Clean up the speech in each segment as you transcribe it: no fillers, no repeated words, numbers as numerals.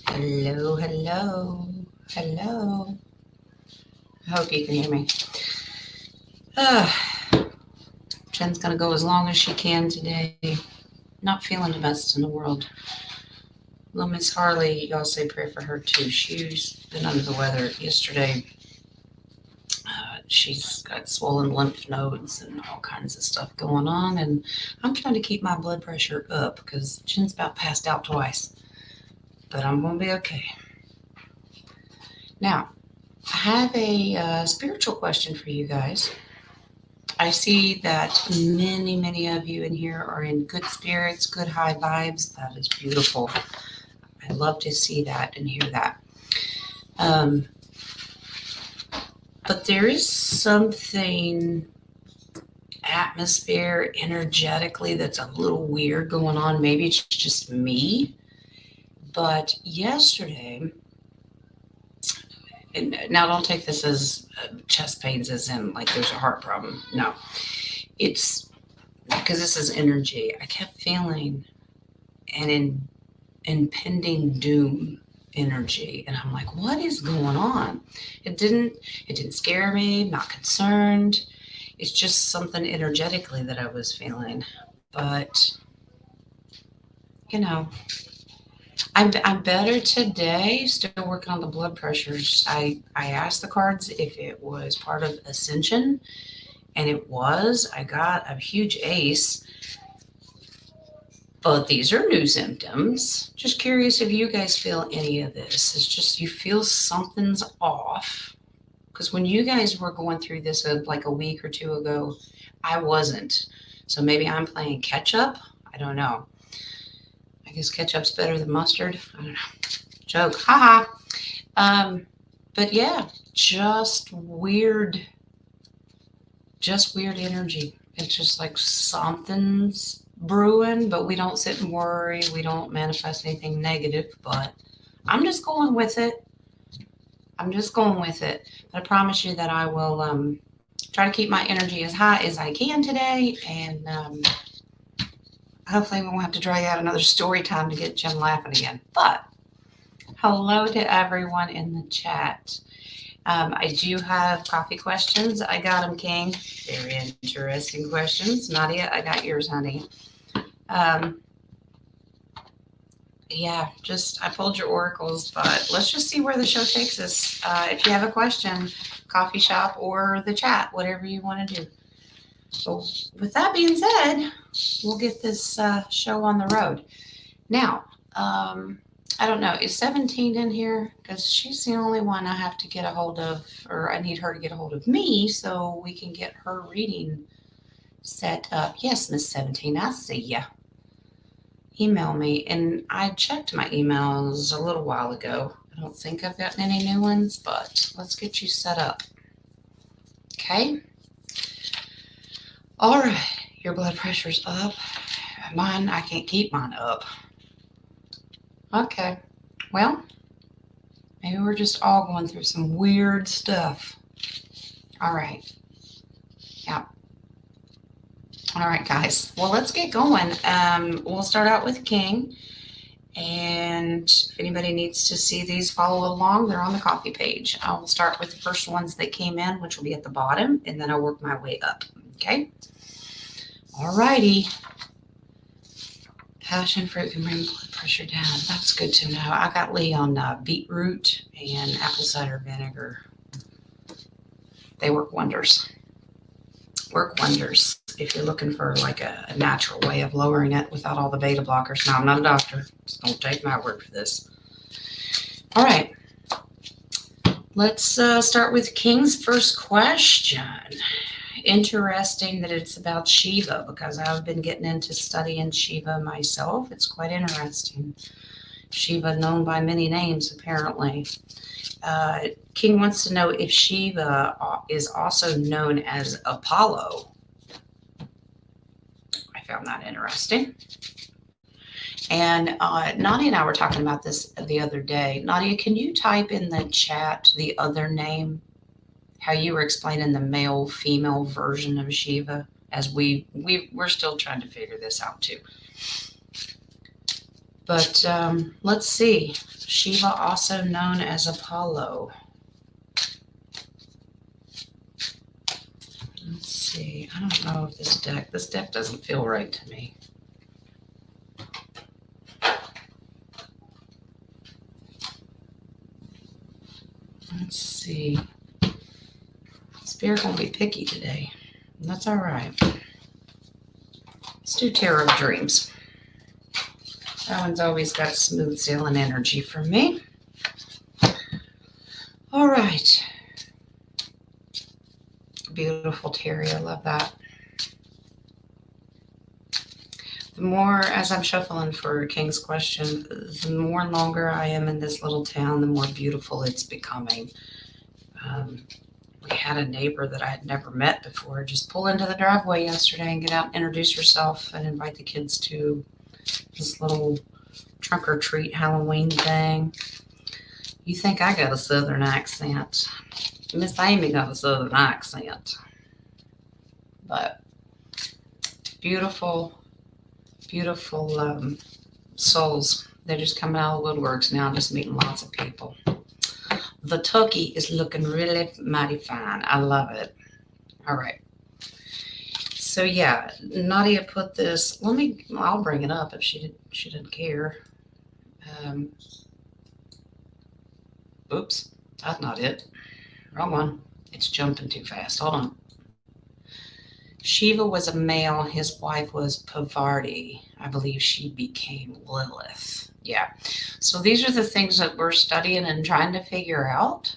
Hello, hello, hello. I hope you can hear me. Uh, Jen's gonna go as long as she can today. Not feeling the best in the world. Little Miss Harley, y'all say prayer for her too. She's been under the weather yesterday. She's got swollen lymph nodes and all kinds of stuff going on, and I'm trying to keep my blood pressure up because Jen's about passed out twice. But I'm gonna be okay. Now, I have a spiritual question for you guys. I see that many of you in here are in good spirits, good high vibes. That is beautiful. I love to see that and hear that. Um, but there is something atmosphere energetically that's a little weird going on. Maybe it's just me. But yesterday, and now don't take this as chest pains as in like there's a heart problem. No, it's because this is energy. I kept feeling an impending doom energy, and I'm like, what is going on? It didn't scare me. I'm not concerned. It's just something energetically that I was feeling. But you know, I'm better today. Still working on the blood pressures. I asked the cards if it was part of ascension, and it was. I got a huge ace. But these are new symptoms. Just curious if you guys feel any of this. It's just you feel something's off. Because when you guys were going through this like a week or two ago, I wasn't. So maybe I'm playing catch up. I don't know. I guess ketchup's better than mustard. I don't know. Joke. Haha. But yeah, just weird energy. It's just like something's brewing, but we don't sit and worry. We don't manifest anything negative, but I'm just going with it. I'm just going with it. But I promise you that I will try to keep my energy as high as I can today. And hopefully we won't have to drag out another story time to get Jim laughing again. But hello to everyone in the chat. I do have coffee questions. I got them, King. Very interesting questions. Nadia, I got yours, honey. Um, yeah, just I pulled your oracles, but let's just see where the show takes us. If you have a question, coffee shop or the chat, whatever you want to do. So, with that being said, we'll get this show on the road. Now, I don't know, is 17 in here? Because she's the only one I have to get a hold of, or I need her to get a hold of me so we can get her reading set up. Yes, Miss 17, I see ya. Email me. And I checked my emails a little while ago. I don't think I've gotten any new ones, but let's get you set up. Okay? All right. Your blood pressure's up. Mine, I can't keep mine up. Okay. Well, maybe we're just all going through some weird stuff. All right. Yeah. All right, guys. Well, let's get going. We'll start out with King. And if anybody needs to see these, follow along. They're on the coffee page. I will start with the first ones that came in, which will be at the bottom, and then I'll work my way up. Okay? All righty. Passion fruit can bring blood pressure down. That's good to know. I got Lee on beetroot and apple cider vinegar. They work wonders. Work wonders if you're looking for like a natural way of lowering it without all the beta blockers. Now, I'm not a doctor. Just don't take my word for this. All right. Let's start with King's first question. Interesting that it's about Shiva because I've been getting into studying Shiva myself. It's quite interesting. Shiva, known by many names, apparently. King wants to know if Shiva is also known as Apollo. I found that interesting. And Nadia and I were talking about this the other day. Nadia, can you type in the chat the other name? How you were explaining the male female version of Shiva, as we're still trying to figure this out too. But let's see. Shiva, also known as Apollo. Let's see. I don't know if this deck doesn't feel right to me. Let's see. Spirit gonna be picky today. That's all right. Let's do Tarot of Dreams. That one's always got smooth sailing energy for me. All right. Beautiful Terry, I love that. The more, as I'm shuffling for King's question, the more and longer I am in this little town, the more beautiful it's becoming. We had a neighbor that I had never met before just pull into the driveway yesterday and get out and introduce herself and invite the kids to this little trunk or treat Halloween thing. You think I got a southern accent? Miss Amy got a southern accent. But beautiful, beautiful souls. They're just coming out of the woodworks now, just meeting lots of people. The turkey is looking really mighty fine. I love it. All right. So yeah, Nadia put this. I'll bring it up if she didn't care. Oops, that's not it. Wrong one. It's jumping too fast. Hold on. Shiva was a male. His wife was Pavarti. I believe she became Lilith. Yeah. So these are the things that we're studying and trying to figure out.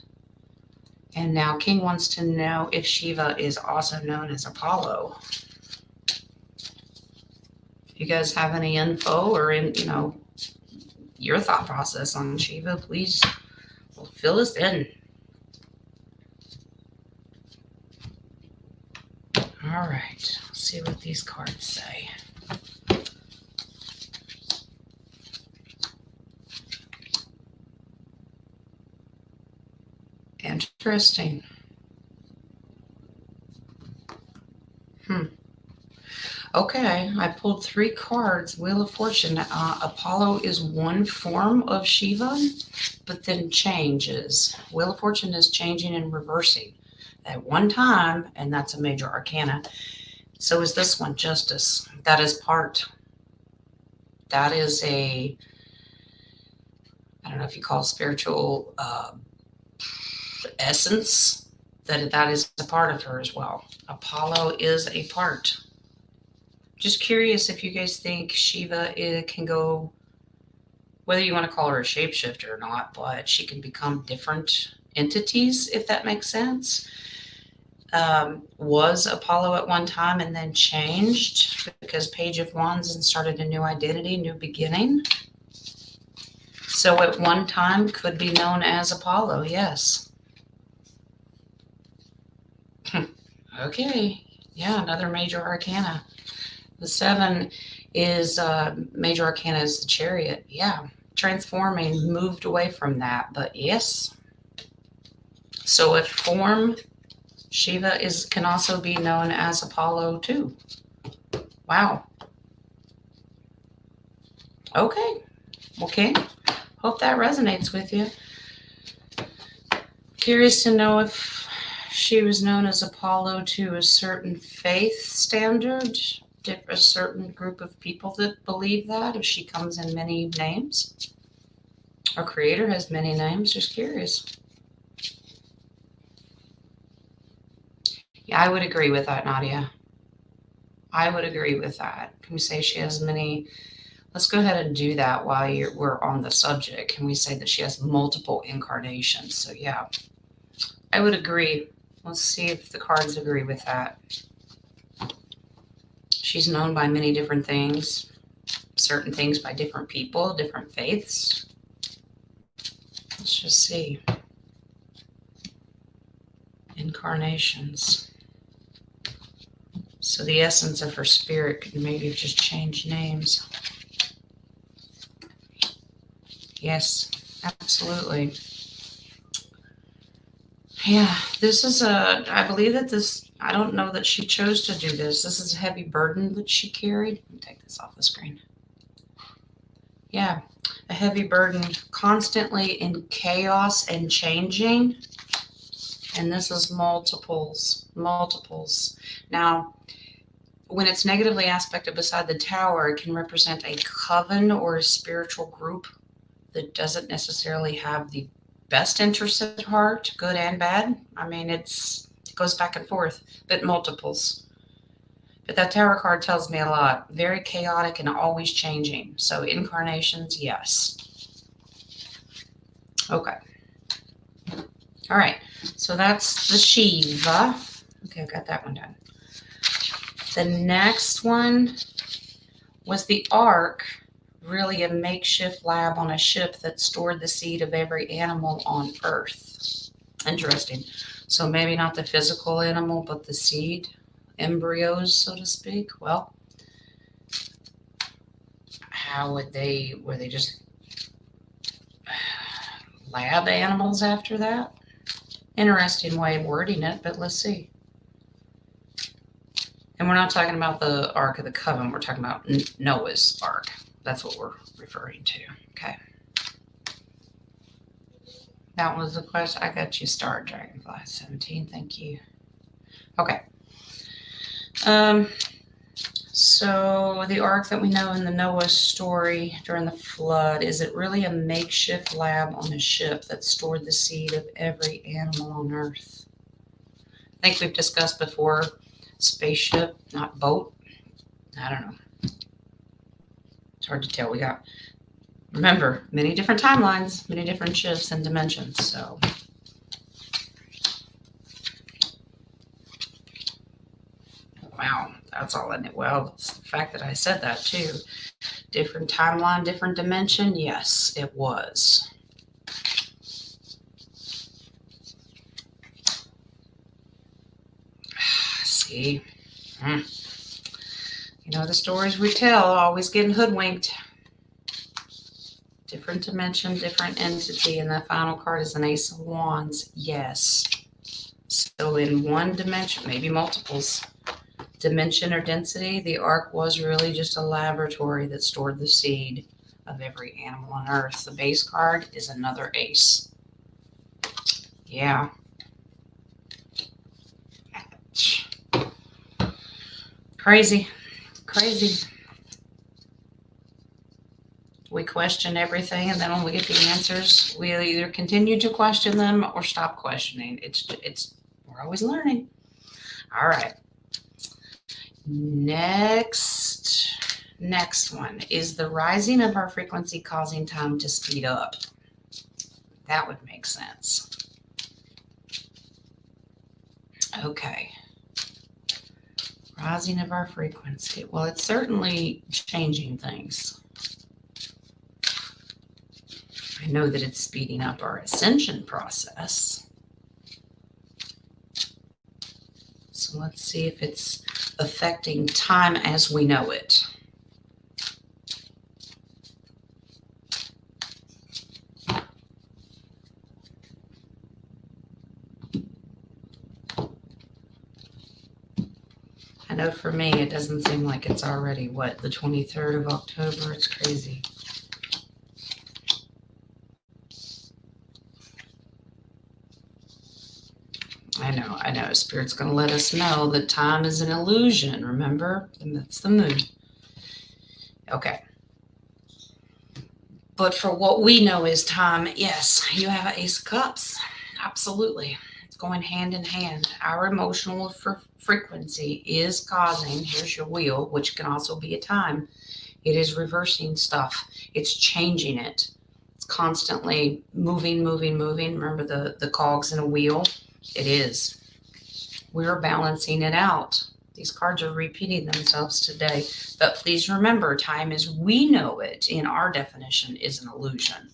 And now King wants to know if Shiva is also known as Apollo. If you guys have any info or your thought process on Shiva, please fill us in. All right, let's see what these cards say. Interesting. Okay, I pulled 3 cards. Wheel of Fortune. Apollo is one form of Shiva, but then changes. Wheel of Fortune is changing and reversing at one time, and that's a major arcana. So is this one, Justice. That is I don't know if you call it spiritual essence, that is a part of her as well. Apollo is a part. Just curious if you guys think Shiva can go, whether you want to call her a shapeshifter or not, but she can become different entities, if that makes sense. Was Apollo at one time and then changed because Page of Wands and started a new identity, new beginning. So at one time could be known as Apollo, yes. Okay, yeah, another major arcana. The 7 is major arcana is the Chariot. Yeah, transforming, moved away from that, but yes. So if form, Shiva can also be known as Apollo too. Wow. Okay. Hope that resonates with you. Curious to know if she was known as Apollo to a certain faith standard, a certain group of people that believe that, if she comes in many names. Our creator has many names, just curious. Yeah, I would agree with that, Nadia. I would agree with that. Can we say she has many? Let's go ahead and do that while we're on the subject. Can we say that she has multiple incarnations? So yeah, I would agree. Let's see if the cards agree with that. She's known by many different things, certain things by different people, different faiths. Let's just see. Incarnations. So the essence of her spirit could maybe just change names. Yes, absolutely. Yeah, this is I believe that I don't know that she chose to do this. This is a heavy burden that she carried. Let me take this off the screen. Yeah, a heavy burden, constantly in chaos and changing. And this is multiples, multiples. Now, when it's negatively aspected beside the tower, it can represent a coven or a spiritual group that doesn't necessarily have the best interests at heart, good and bad. I mean, it goes back and forth, but multiples. But that tower card tells me a lot. Very chaotic and always changing. So incarnations, yes. Okay. All right. So that's the Shiva. Okay, I've got that one done. The next one was the Ark, really a makeshift lab on a ship that stored the seed of every animal on Earth. Interesting. So maybe not the physical animal, but the seed, embryos, so to speak. Well, how were they just lab animals after that? Interesting way of wording it, but let's see. And we're not talking about the Ark of the Covenant. We're talking about Noah's Ark. That's what we're referring to. Okay. That was the question. I got you started, Dragonfly 17. Thank you. Okay. So the Ark that we know in the Noah story during the flood, is it really a makeshift lab on a ship that stored the seed of every animal on Earth? I think we've discussed before, spaceship, not boat. I don't know. It's hard to tell. We got, remember, many different timelines, many different shifts and dimensions. So wow, that's all in it. Well, it's the fact that I said that too. Different timeline, different dimension. Yes, it was. See, you know, the stories we tell, always getting hoodwinked. Different dimension, different entity, and the final card is an Ace of Wands. Yes. So in one dimension, maybe multiples, dimension or density, the Ark was really just a laboratory that stored the seed of every animal on Earth. The base card is another ace. Yeah. Crazy. Crazy. We question everything, and then when we get the answers, we'll either continue to question them or stop questioning. We're always learning. All right. Next one is the rising of our frequency causing time to speed up. That would make sense. Okay. Rising of our frequency. Well, it's certainly changing things. I know that it's speeding up our ascension process. So let's see if it's affecting time as we know it. I know for me, it doesn't seem like it's already, what, the 23rd of October? It's crazy. I know. Spirit's going to let us know that time is an illusion, remember? And that's the moon. Okay. But for what we know is time, yes, you have an Ace of Cups. Absolutely. It's going hand in hand. Our emotional frequency is causing, here's your wheel, which can also be a time. It is reversing stuff. It's changing it. It's constantly moving. Remember the cogs in a wheel? It is. We're balancing it out. These cards are repeating themselves today. But please remember, time as we know it in our definition is an illusion.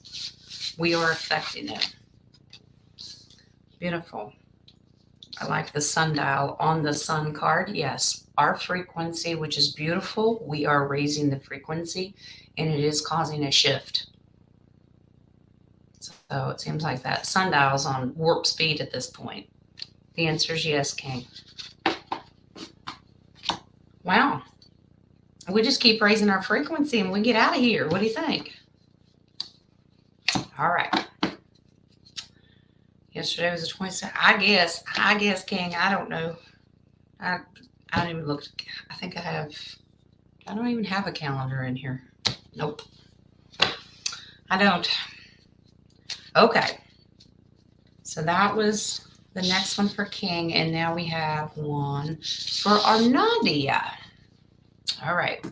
We are affecting it. Beautiful. I like the sundial on the sun card. Yes, our frequency, which is beautiful, we are raising the frequency, and it is causing a shift. So it seems like that sundial's on warp speed at this point. The answer is yes, King. Wow. We just keep raising our frequency and we get out of here. What do you think? All right. Yesterday was the 22nd. I guess, King. I don't know. I don't even look. I think I don't even have a calendar in here. Nope. I don't. Okay. So that was the next one for King. And now we have one for our Nadia. All right.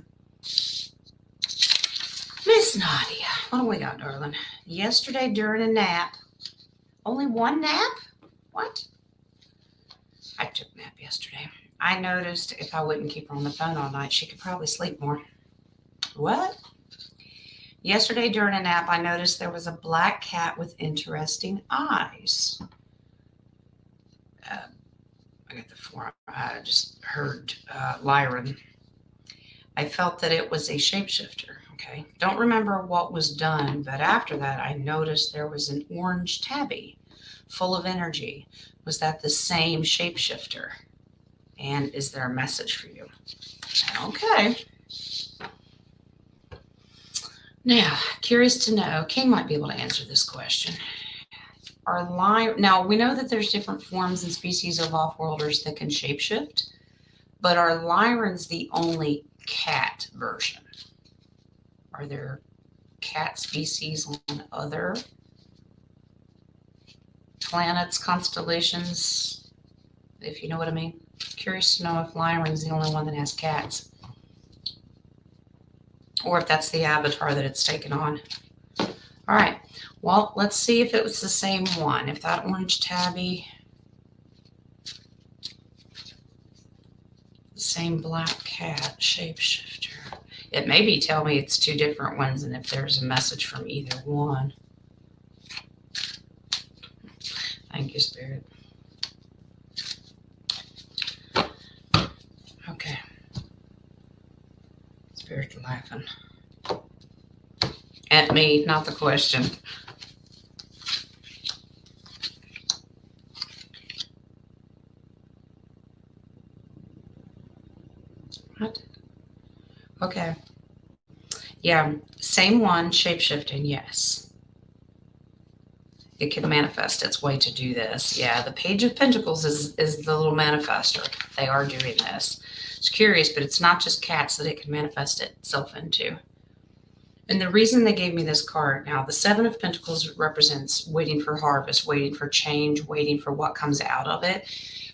Miss Nadia. What do we got, darling? Yesterday during a nap. Only one nap? What? I took a nap yesterday. I noticed if I wouldn't keep her on the phone all night, she could probably sleep more. What? Yesterday during a nap, I noticed there was a black cat with interesting eyes. I got the form. I just heard Lyron. I felt that it was a shapeshifter. Okay. Don't remember what was done, but after that, I noticed there was an orange tabby full of energy. Was that the same shapeshifter? And is there a message for you? Okay. Now, curious to know, King might be able to answer this question. Now, we know that there's different forms and species of off-worlders that can shapeshift, but are Lyrans the only cat version? Are there cat species on other planets, constellations, if you know what I mean? Curious to know if Lyran's the only one that has cats, or if that's the avatar that it's taken on. All right. Well, let's see if it was the same one. If that orange tabby, the same black cat shapeshifter. It maybe tell me it's two different ones and if there's a message from either one. Thank you, Spirit. Okay. Spirit laughing. At me, not the question. What? Okay. Yeah, same one, shapeshifting, yes. It can manifest its way to do this. Yeah, the Page of Pentacles is the little manifester. They are doing this. It's curious, but it's not just cats that it can manifest itself into. And the reason they gave me this card, now the Seven of Pentacles represents waiting for harvest, waiting for change, waiting for what comes out of it.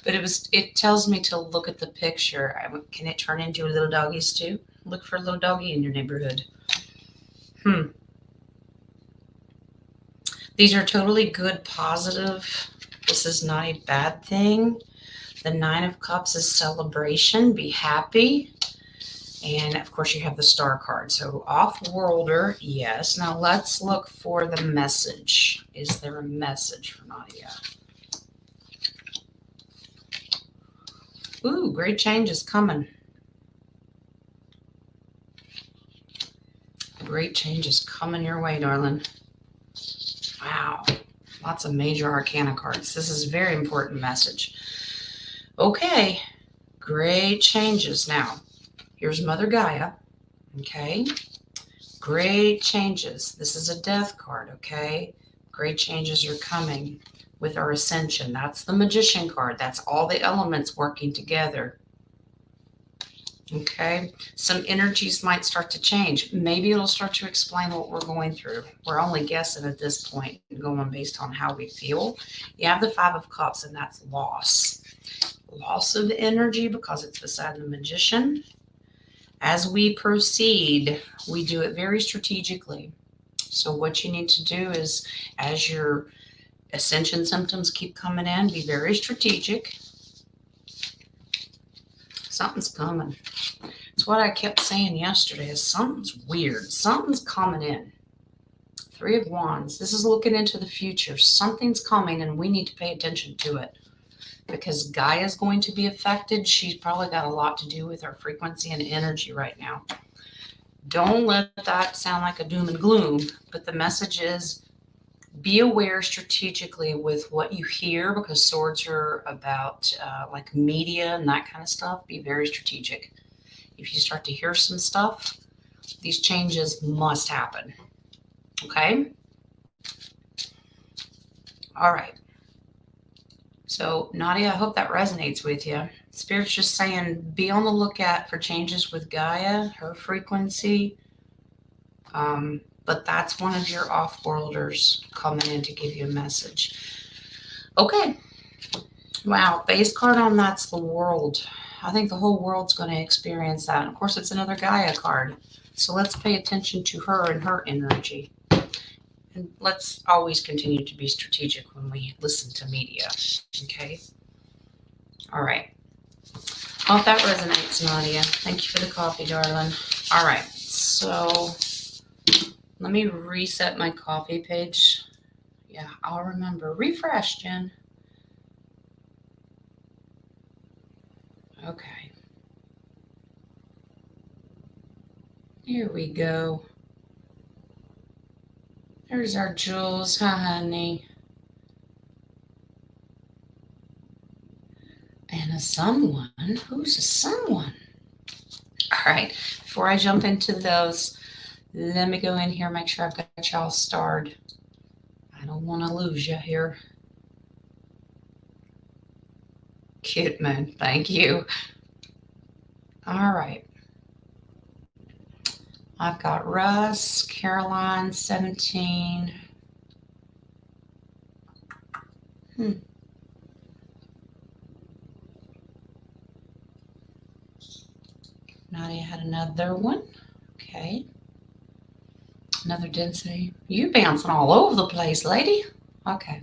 But it tells me to look at the picture. Can it turn into little doggies too? Look for a little doggy in your neighborhood. These are totally good, positive. This is not a bad thing. The Nine of Cups is celebration. Be happy. And of course you have the Star card. So off-worlder, yes. Now let's look for the message. Is there a message for Nadia? Ooh, great change is coming. Great change is coming your way, darling. Wow. Lots of major arcana cards. This is a very important message. Okay. Great changes. Now, here's Mother Gaia. Okay. Great changes. This is a death card. Okay. Great changes are coming with our ascension. That's the Magician card. That's all the elements working together. Okay, some energies might start to change. Maybe it'll start to explain what we're going through. We're only guessing at this point, going based on how we feel. You have the Five of Cups, and that's loss. Loss of energy because it's beside the Magician. As we proceed, we do it very strategically. So what you need to do is, as your ascension symptoms keep coming in, be very strategic. Something's coming. It's what I kept saying yesterday is something's weird. Something's coming in. Three of Wands. This is looking into the future. Something's coming and we need to pay attention to it because Gaia is going to be affected. She's probably got a lot to do with our frequency and energy right now. Don't let that sound like a doom and gloom, but the message is be aware strategically with what you hear because swords are about like media and that kind of stuff. Be very strategic. If you start to hear some stuff, these changes must happen. Okay? All right. So, Nadia, I hope that resonates with you. Spirit's just saying be on the lookout for changes with Gaia, her frequency. But that's one of your off-worlders coming in to give you a message. Okay. Wow. Base card on that's the world. I think the whole world's going to experience that. And of course, it's another Gaia card. So let's pay attention to her and her energy. And let's always continue to be strategic when we listen to media. Okay. All right. Hope that resonates, Nadia. Thank you for the coffee, darling. All right. So let me reset my coffee page. Yeah, I'll remember. Refresh, Jen. Okay. Here we go. There's our Jules. Hi, honey. And a someone. Who's a someone? All right. Before I jump into those, let me go in here, make sure I've got y'all starred. I don't want to lose you here. Cute moon. Thank you. All right. I've got Russ, Caroline, 17. Nadia had another one. Okay. Another density. You bouncing all over the place, lady. Okay.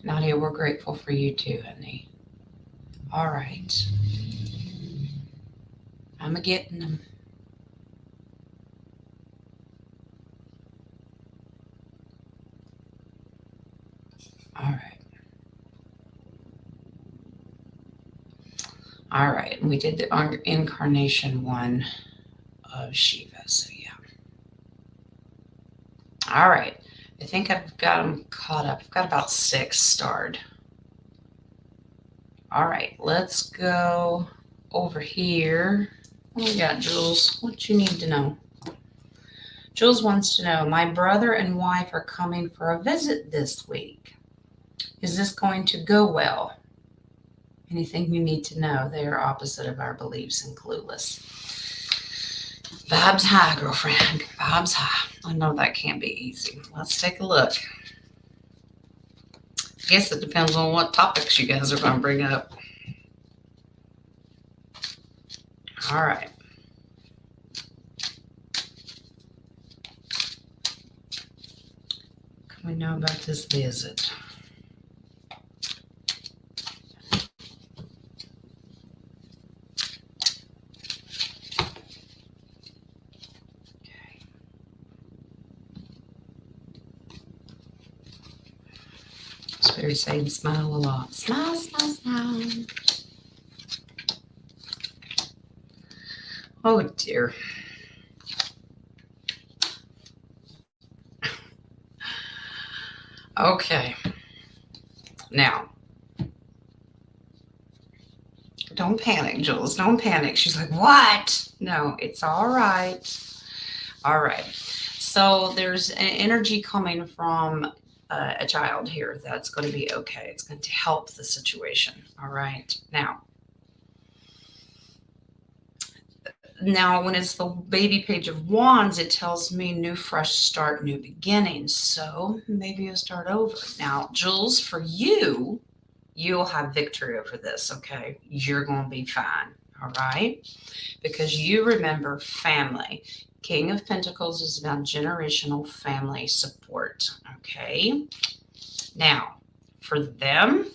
Nadia, we're grateful for you too, honey. All right. I'm a-getting them. All right. All right. We did the incarnation one of Shiva. So, yeah. All right. I think I've got them caught up. I've got about 6 starred. All right. Let's go over here. What we got, Jules? What you need to know? Jules wants to know, my brother and wife are coming for a visit this week. Is this going to go well? Anything you need to know? They are opposite of our beliefs and clueless. Vibes high, girlfriend. Vibes high. I know that can't be easy. Let's take a look. I guess it depends on what topics you guys are going to bring up. All right. What can we know about this visit? Spirit saying smile a lot. Smile, smile, smile. Oh dear. Okay. Now, don't panic, Jules. Don't panic. She's like, what? No, it's all right. All right. So there's an energy coming from a child here that's going to be okay. It's going to help the situation. All right. Now, when it's the baby page of wands, it tells me new, fresh start, new beginnings. So maybe you'll start over. Now, Jules, for you, you'll have victory over this, okay? You're going to be fine, all right? Because you remember family. King of Pentacles is about generational family support, okay? Now, for them,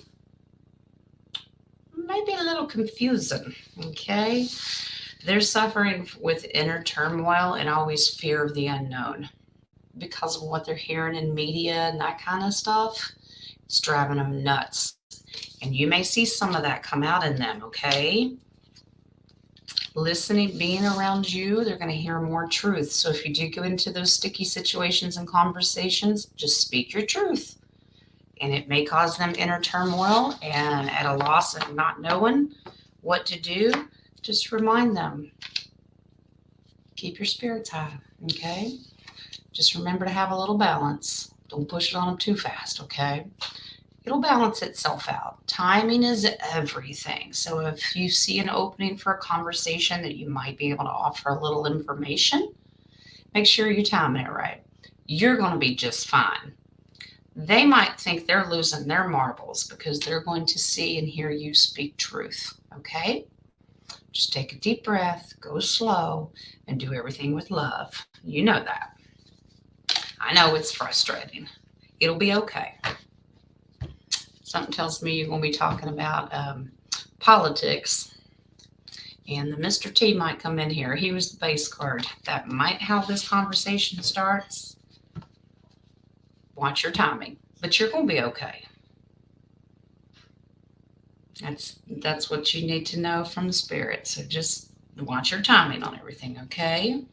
maybe a little confusing, okay? They're suffering with inner turmoil and always fear of the unknown because of what they're hearing in media and that kind of stuff. It's driving them nuts. And you may see some of that come out in them, okay? Listening, being around you, they're going to hear more truth. So if you do go into those sticky situations and conversations, just speak your truth. And it may cause them inner turmoil and at a loss of not knowing what to do. Just remind them, keep your spirits high, okay? Just remember to have a little balance. Don't push it on them too fast, okay? It'll balance itself out. Timing is everything. So if you see an opening for a conversation that you might be able to offer a little information, make sure you time it right. You're going to be just fine. They might think they're losing their marbles because they're going to see and hear you speak truth, okay? Just take a deep breath, go slow, and do everything with love. You know that. I know it's frustrating. It'll be okay. Something tells me you're going to be talking about politics, and the Mr. T might come in here. He was the base card. That might how this conversation starts. Watch your timing, but you're going to be okay. That's what you need to know from the spirit. So just watch your timing on everything, okay?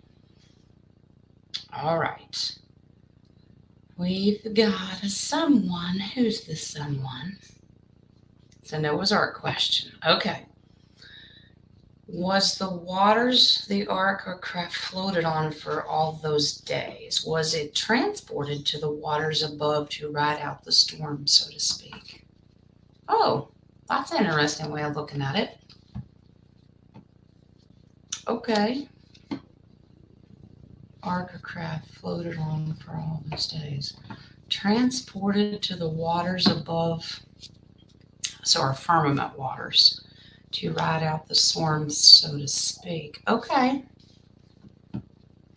All right. We've got a someone. Who's the someone? It's a Noah's Ark question. Okay. Was the waters the ark or craft floated on for all those days? Was it transported to the waters above to ride out the storm, so to speak? Oh, that's an interesting way of looking at it. Okay. Ark or craft floated on for all those days. Transported to the waters above, so our firmament waters, to ride out the storm, so to speak. Okay.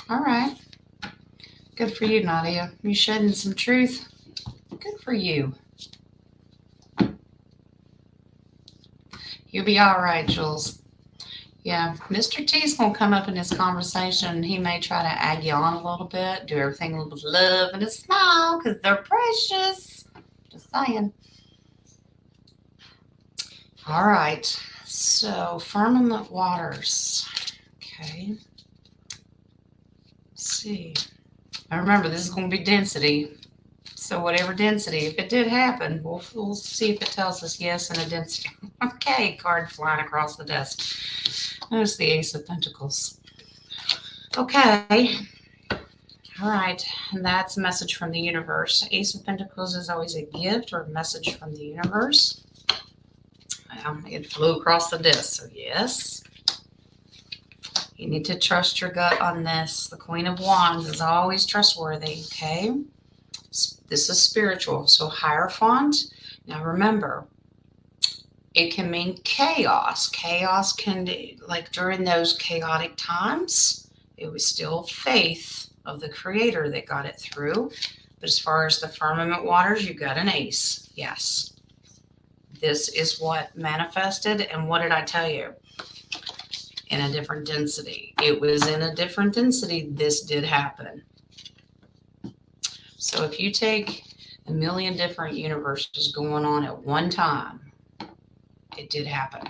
All right. Good for you, Nadia. You shedding some truth. Good for you. You'll be all right, Jules. Yeah, Mr. T's going to come up in this conversation. He may try to egg you on a little bit, do everything with love and a smile because they're precious. Just saying. All right. So, firmament waters. Okay. Let's see. Now remember, this is going to be density. So whatever density, if it did happen, we'll see if it tells us yes and a density. Okay, card flying across the desk. Notice the Ace of Pentacles. Okay. All right. And that's a message from the universe. Ace of Pentacles is always a gift or a message from the universe. It flew across the desk, so yes. You need to trust your gut on this. The Queen of Wands is always trustworthy, okay? This is spiritual, so Hierophant. Now remember, it can mean chaos. Chaos can, like during those chaotic times, it was still faith of the Creator that got it through. But as far as the firmament waters, you got an ace. Yes. This is what manifested. And what did I tell you? In a different density. It was in a different density. This did happen. So if you take a million different universes going on at one time, it did happen.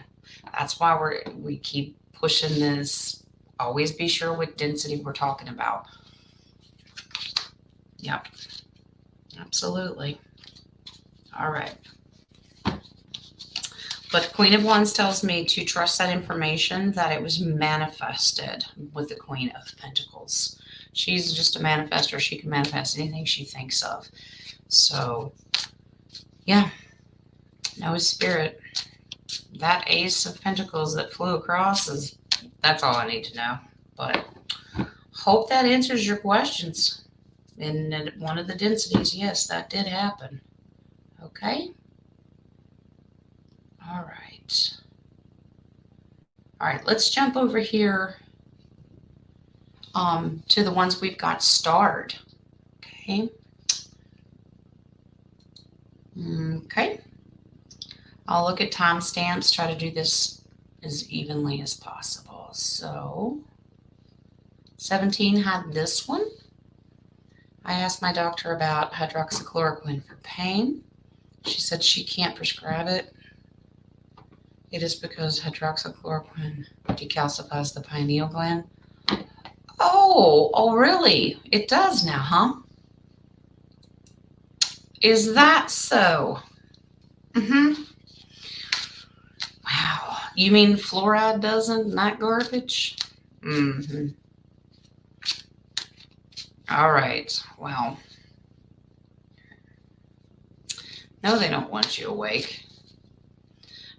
That's why we keep pushing this. Always be sure what density we're talking about. Yep. Absolutely. All right. But the Queen of Wands tells me to trust that information, that it was manifested with the Queen of Pentacles. She's just a manifester. She can manifest anything she thinks of. So, yeah. No spirit. That Ace of Pentacles that flew across that's all I need to know. But hope that answers your questions. In one of the densities, yes, that did happen. Okay? All right. All right, let's jump over here to the ones we've got starred. Okay. Okay. I'll look at timestamps, try to do this as evenly as possible. So 17 had this one. I asked my doctor about hydroxychloroquine for pain. She said she can't prescribe it. It is because hydroxychloroquine decalcifies the pineal gland. Oh, really? It does now, huh? Is that so? Wow. You mean fluoride doesn't, not garbage? Mm-hmm. All right. Well, no, they don't want you awake.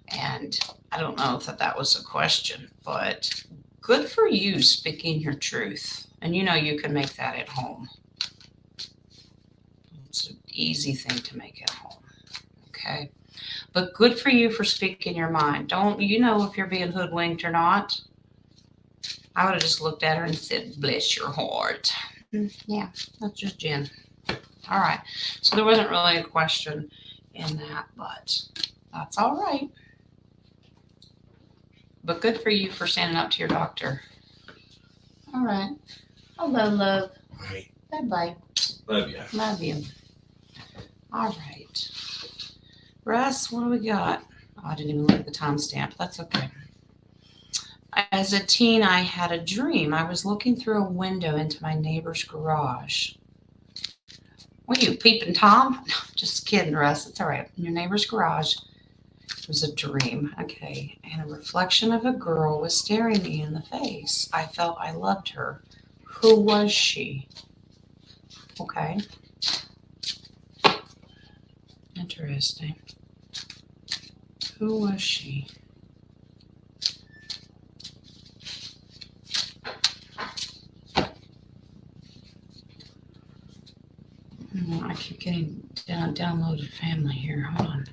And I don't know if that was a question, but good for you speaking your truth. And you know you can make that at home. It's an easy thing to make at home. Okay. But good for you for speaking your mind. Don't you know if you're being hoodwinked or not? I would have just looked at her and said, bless your heart. Yeah, that's just Jen. All right. So there wasn't really a question in that, but that's all right. But good for you for standing up to your doctor. All right. Hello, love. Right. Bye-bye. Love you. Love you. All right. Russ, what do we got? Oh, I didn't even look at the timestamp. That's okay. As a teen, I had a dream. I was looking through a window into my neighbor's garage. What are you, peeping Tom? Just kidding, Russ. It's all right. In your neighbor's garage was a dream. Okay. And a reflection of a girl was staring me in the face. I felt I loved her. Who was she? Okay. Interesting. Who was she? I keep getting downloaded family here. Hold on.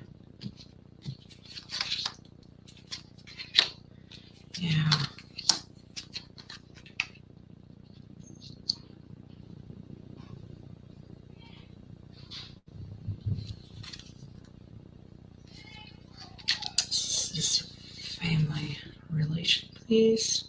Yeah. This is family relation, please.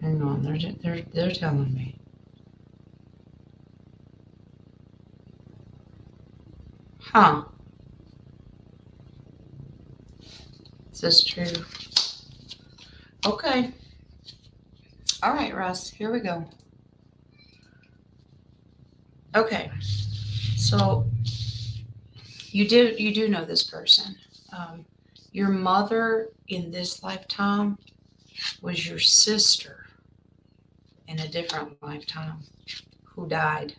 Hang on, they're telling me. Huh. Is this true? Okay. All right, Russ, here we go. Okay. So you do know this person. Your mother in this lifetime was your sister in a different lifetime who died.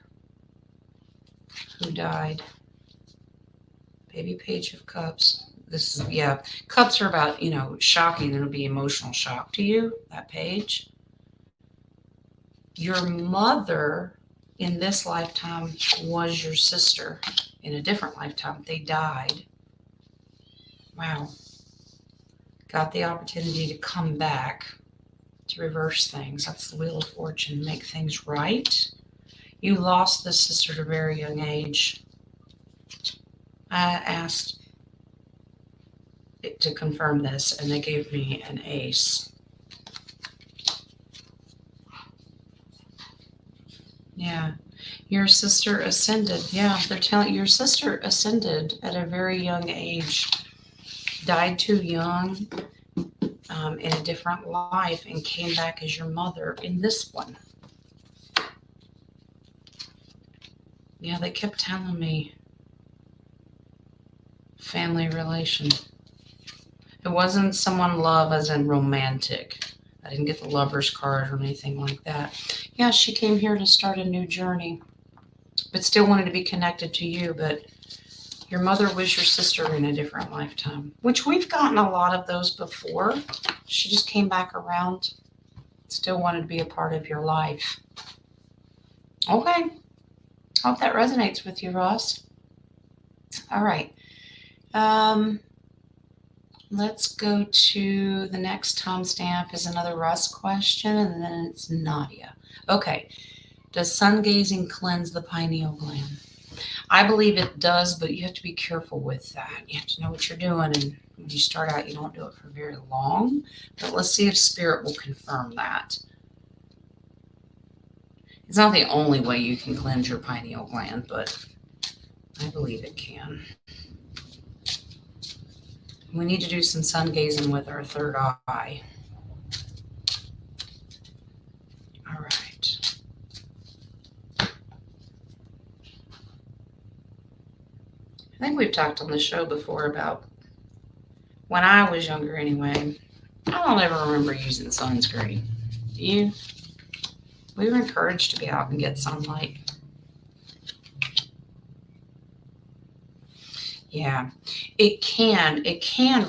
Baby Page of Cups. This is, yeah, cups are about, shocking. It'll be emotional shock to you, that page. Your mother in this lifetime was your sister in a different lifetime. They died. Wow. Got the opportunity to come back to reverse things. That's the Wheel of Fortune. Make things right. You lost this sister at a very young age. I asked it to confirm this, and they gave me an ace. Yeah. Your sister ascended. Yeah, they're telling your sister ascended at a very young age. Died too young in a different life and came back as your mother in this one. Yeah, they kept telling me family relation. It wasn't someone love as in romantic. I didn't get the lover's card or anything like that. Yeah, she came here to start a new journey, but still wanted to be connected to you. But your mother was your sister in a different lifetime, which we've gotten a lot of those before. She just came back around, still wanted to be a part of your life. Okay. Hope that resonates with you, Ross. All right. Let's go to the next timestamp is another Russ question, and then it's Nadia. Okay. Does sun gazing cleanse the pineal gland? I believe it does, but you have to be careful with that. You have to know what you're doing, and when you start out, you don't do it for very long. But let's see if Spirit will confirm that. It's not the only way you can cleanse your pineal gland, but I believe it can. We need to do some sun gazing with our third eye. All right. I think we've talked on the show before about when I was younger anyway. I don't ever remember using sunscreen. Do you? We were encouraged to be out and get sunlight. Yeah, it can,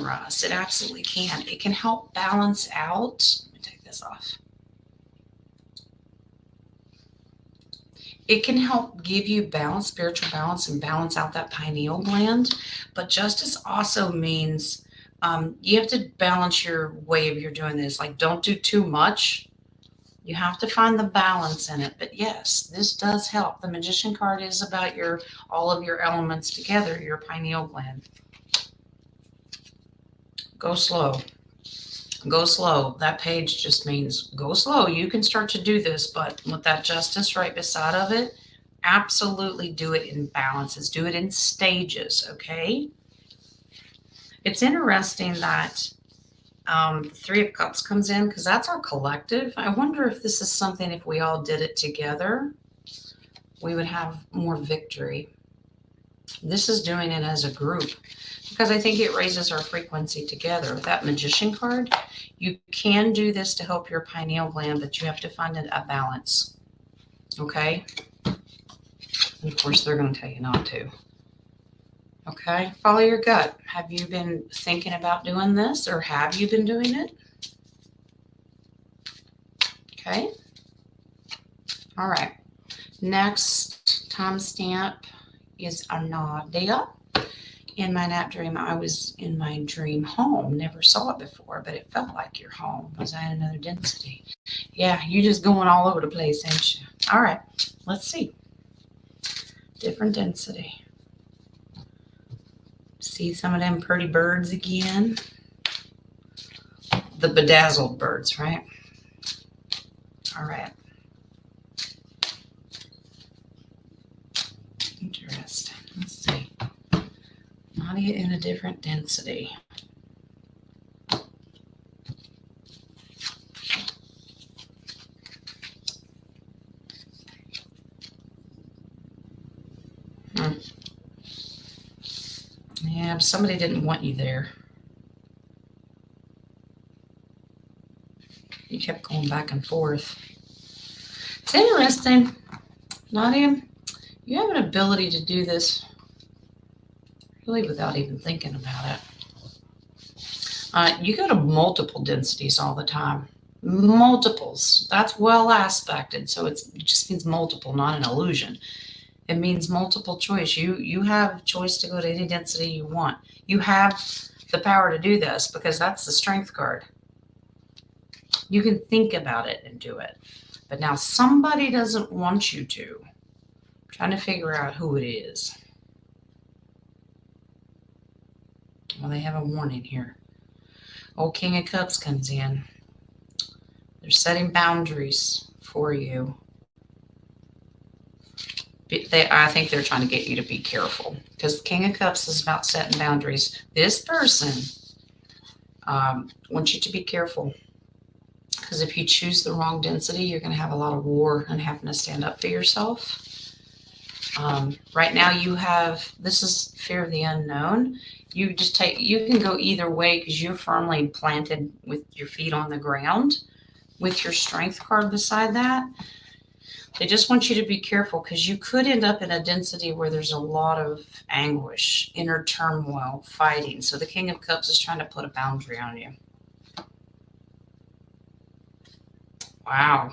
Russ. It absolutely can. It can help balance out. Let me take this off. It can help give you balance, spiritual balance, and balance out that pineal gland. But justice also means you have to balance your way of you're doing this. Like, don't do too much. You have to find the balance in it. But yes, this does help. The magician card is about your all of your elements together, your pineal gland. Go slow. Go slow. That page just means go slow. You can start to do this, but with that justice right beside of it, absolutely do it in balances. Do it in stages, okay? It's interesting that the Three of Cups comes in because that's our collective. I wonder if this is something, if we all did it together, we would have more victory. This is doing it as a group because I think it raises our frequency together. With that Magician card, you can do this to help your pineal gland, but you have to find a balance, okay? And of course, they're going to tell you not to. Okay, follow your gut. Have you been thinking about doing this, or have you been doing it? Okay. All right. Next timestamp is Anadia. In my nap dream, I was in my dream home. Never saw it before, but it felt like your home. Was I in another density? Yeah, you just going all over the place, ain't you? All right, let's see. Different density. See some of them pretty birds again. The bedazzled birds, right? All right. Interesting. Let's see. Nadia in a different density. Yeah, somebody didn't want you there. You kept going back and forth. It's interesting. Nadia, you have an ability to do this really without even thinking about it. You go to multiple densities all the time. Multiples. That's well aspected. So it just means multiple, not an illusion. It means multiple choice. You have choice to go to any density you want. You have the power to do this because that's the strength card. You can think about it and do it. But now somebody doesn't want you to. I'm trying to figure out who it is. Well, they have a warning here. Old King of Cups comes in. They're setting boundaries for you. I think they're trying to get you to be careful because the King of Cups is about setting boundaries. This person wants you to be careful because if you choose the wrong density, you're going to have a lot of war and having to stand up for yourself. Right now you have, this is fear of the unknown. You can go either way because you're firmly planted with your feet on the ground with your strength card beside that. They just want you to be careful because you could end up in a density where there's a lot of anguish, inner turmoil, fighting. So the King of Cups is trying to put a boundary on you. Wow.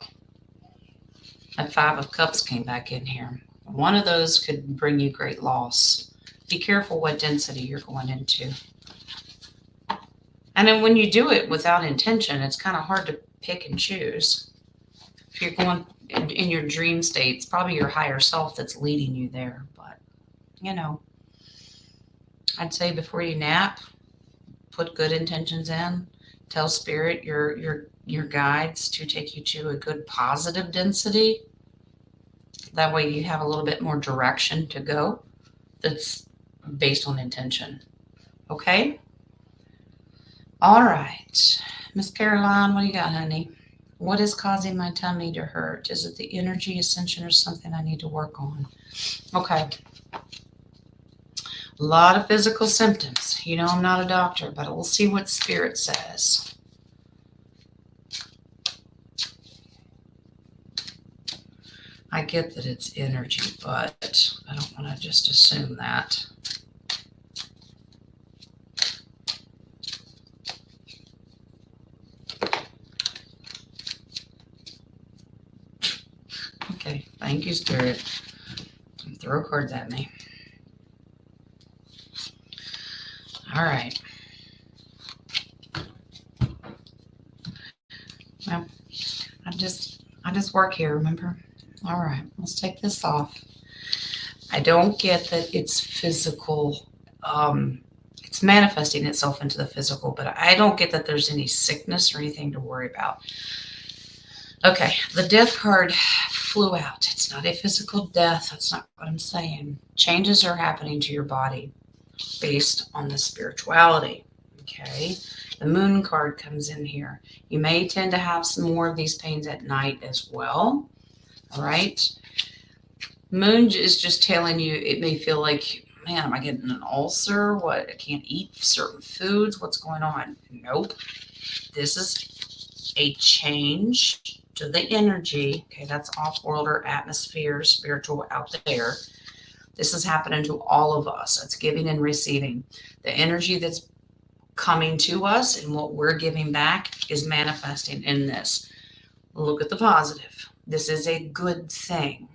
That Five of Cups came back in here. One of those could bring you great loss. Be careful what density you're going into. And then when you do it without intention, it's kind of hard to pick and choose. If you're going in your dream state, it's probably your higher self that's leading you there. But, you know, I'd say before you nap, put good intentions in. Tell spirit, your guides to take you to a good positive density. That way you have a little bit more direction to go that's based on intention. Okay? All right. Miss Caroline, what do you got, honey? What is causing my tummy to hurt? Is it the energy ascension or something I need to work on? Okay. A lot of physical symptoms. You know, I'm not a doctor, but we'll see what spirit says. I get that it's energy, but I don't want to just assume that. Okay, thank you, Spirit. Throw cards at me. All right. Well, I just work here, remember? All right, let's take this off. I don't get that it's physical. It's manifesting itself into the physical, but I don't get that there's any sickness or anything to worry about. Okay, the death card flew out. It's not a physical death. That's not what I'm saying. Changes are happening to your body based on the spirituality. Okay, the moon card comes in here. You may tend to have some more of these pains at night as well. All right. Moon is just telling you, it may feel like, man, am I getting an ulcer? What? I can't eat certain foods. What's going on? Nope. This is a change to the energy. Okay, that's off-worlder, atmosphere, spiritual out there. This is happening to all of us. It's giving and receiving. The energy that's coming to us and what we're giving back is manifesting in this. Look at the positive. This is a good thing.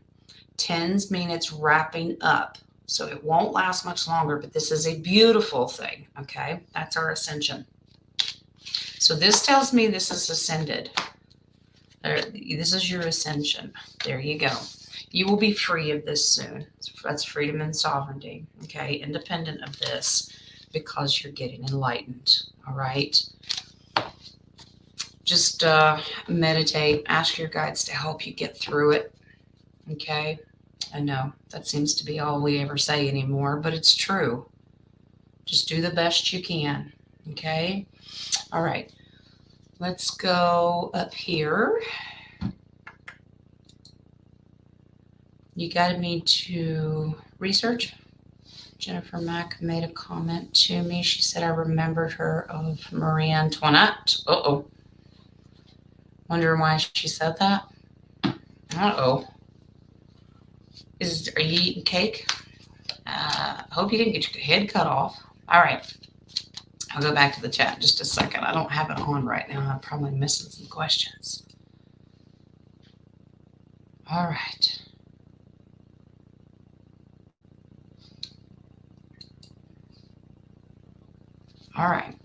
Tens mean it's wrapping up. So it won't last much longer, but this is a beautiful thing. Okay, that's our ascension. So this tells me this is ascended. This is your ascension. There you go. You will be free of this soon. That's freedom and sovereignty. Okay, independent of this because you're getting enlightened. All right. Just meditate. Ask your guides to help you get through it. Okay. I know that seems to be all we ever say anymore, but it's true. Just do the best you can. Okay. All right. Let's go up here. You guided me to research. Jennifer Mack made a comment to me. She said I remembered her of Marie Antoinette. Uh-oh. Wondering why she said that? Uh-oh. Are you eating cake? Hope you didn't get your head cut off. All right. I'll go back to the chat in just a second. I don't have it on right now. I'm probably missing some questions. All right. All right.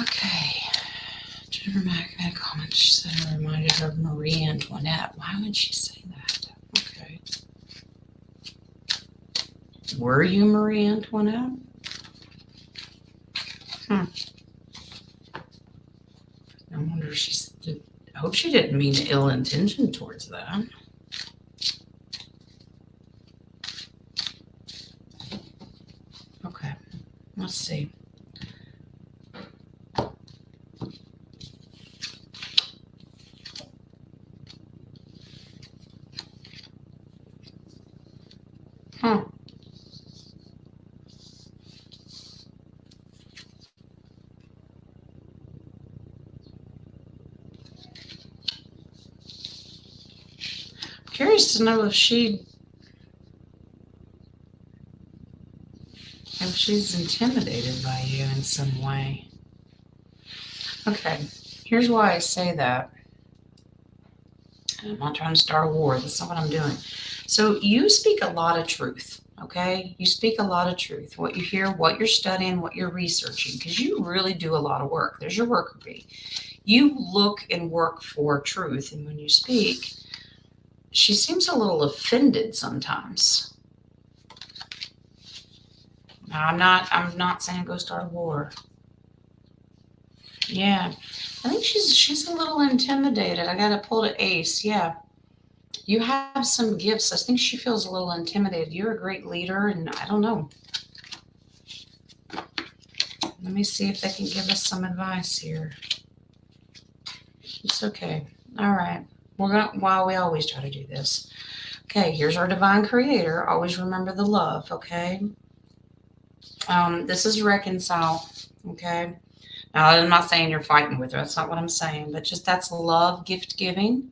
Okay. Jennifer Mack made a comment. She said I reminded her of Marie Antoinette. Why would she say that? Okay. Were you Marie Antoinette? I wonder if I hope she didn't mean ill intention towards that. Okay. Let's see. Curious to know if she's intimidated by you in some way. Okay, here's why I say that. I'm not trying to start a war. That's not what I'm doing. So you speak a lot of truth, okay? You speak a lot of truth. What you hear, what you're studying, what you're researching, because you really do a lot of work. There's your worker bee. You look and work for truth, and when you speak, she seems a little offended sometimes. Now, I'm not saying go start a war. Yeah. I think she's a little intimidated. I got to pull the ace. Yeah. You have some gifts. I think she feels a little intimidated. You're a great leader, and I don't know. Let me see if they can give us some advice here. It's okay. All right. Well, we always try to do this. Okay, here's our divine creator. Always remember the love, okay? This is reconcile, okay? Now, I'm not saying you're fighting with her. That's not what I'm saying. But just that's love, gift giving,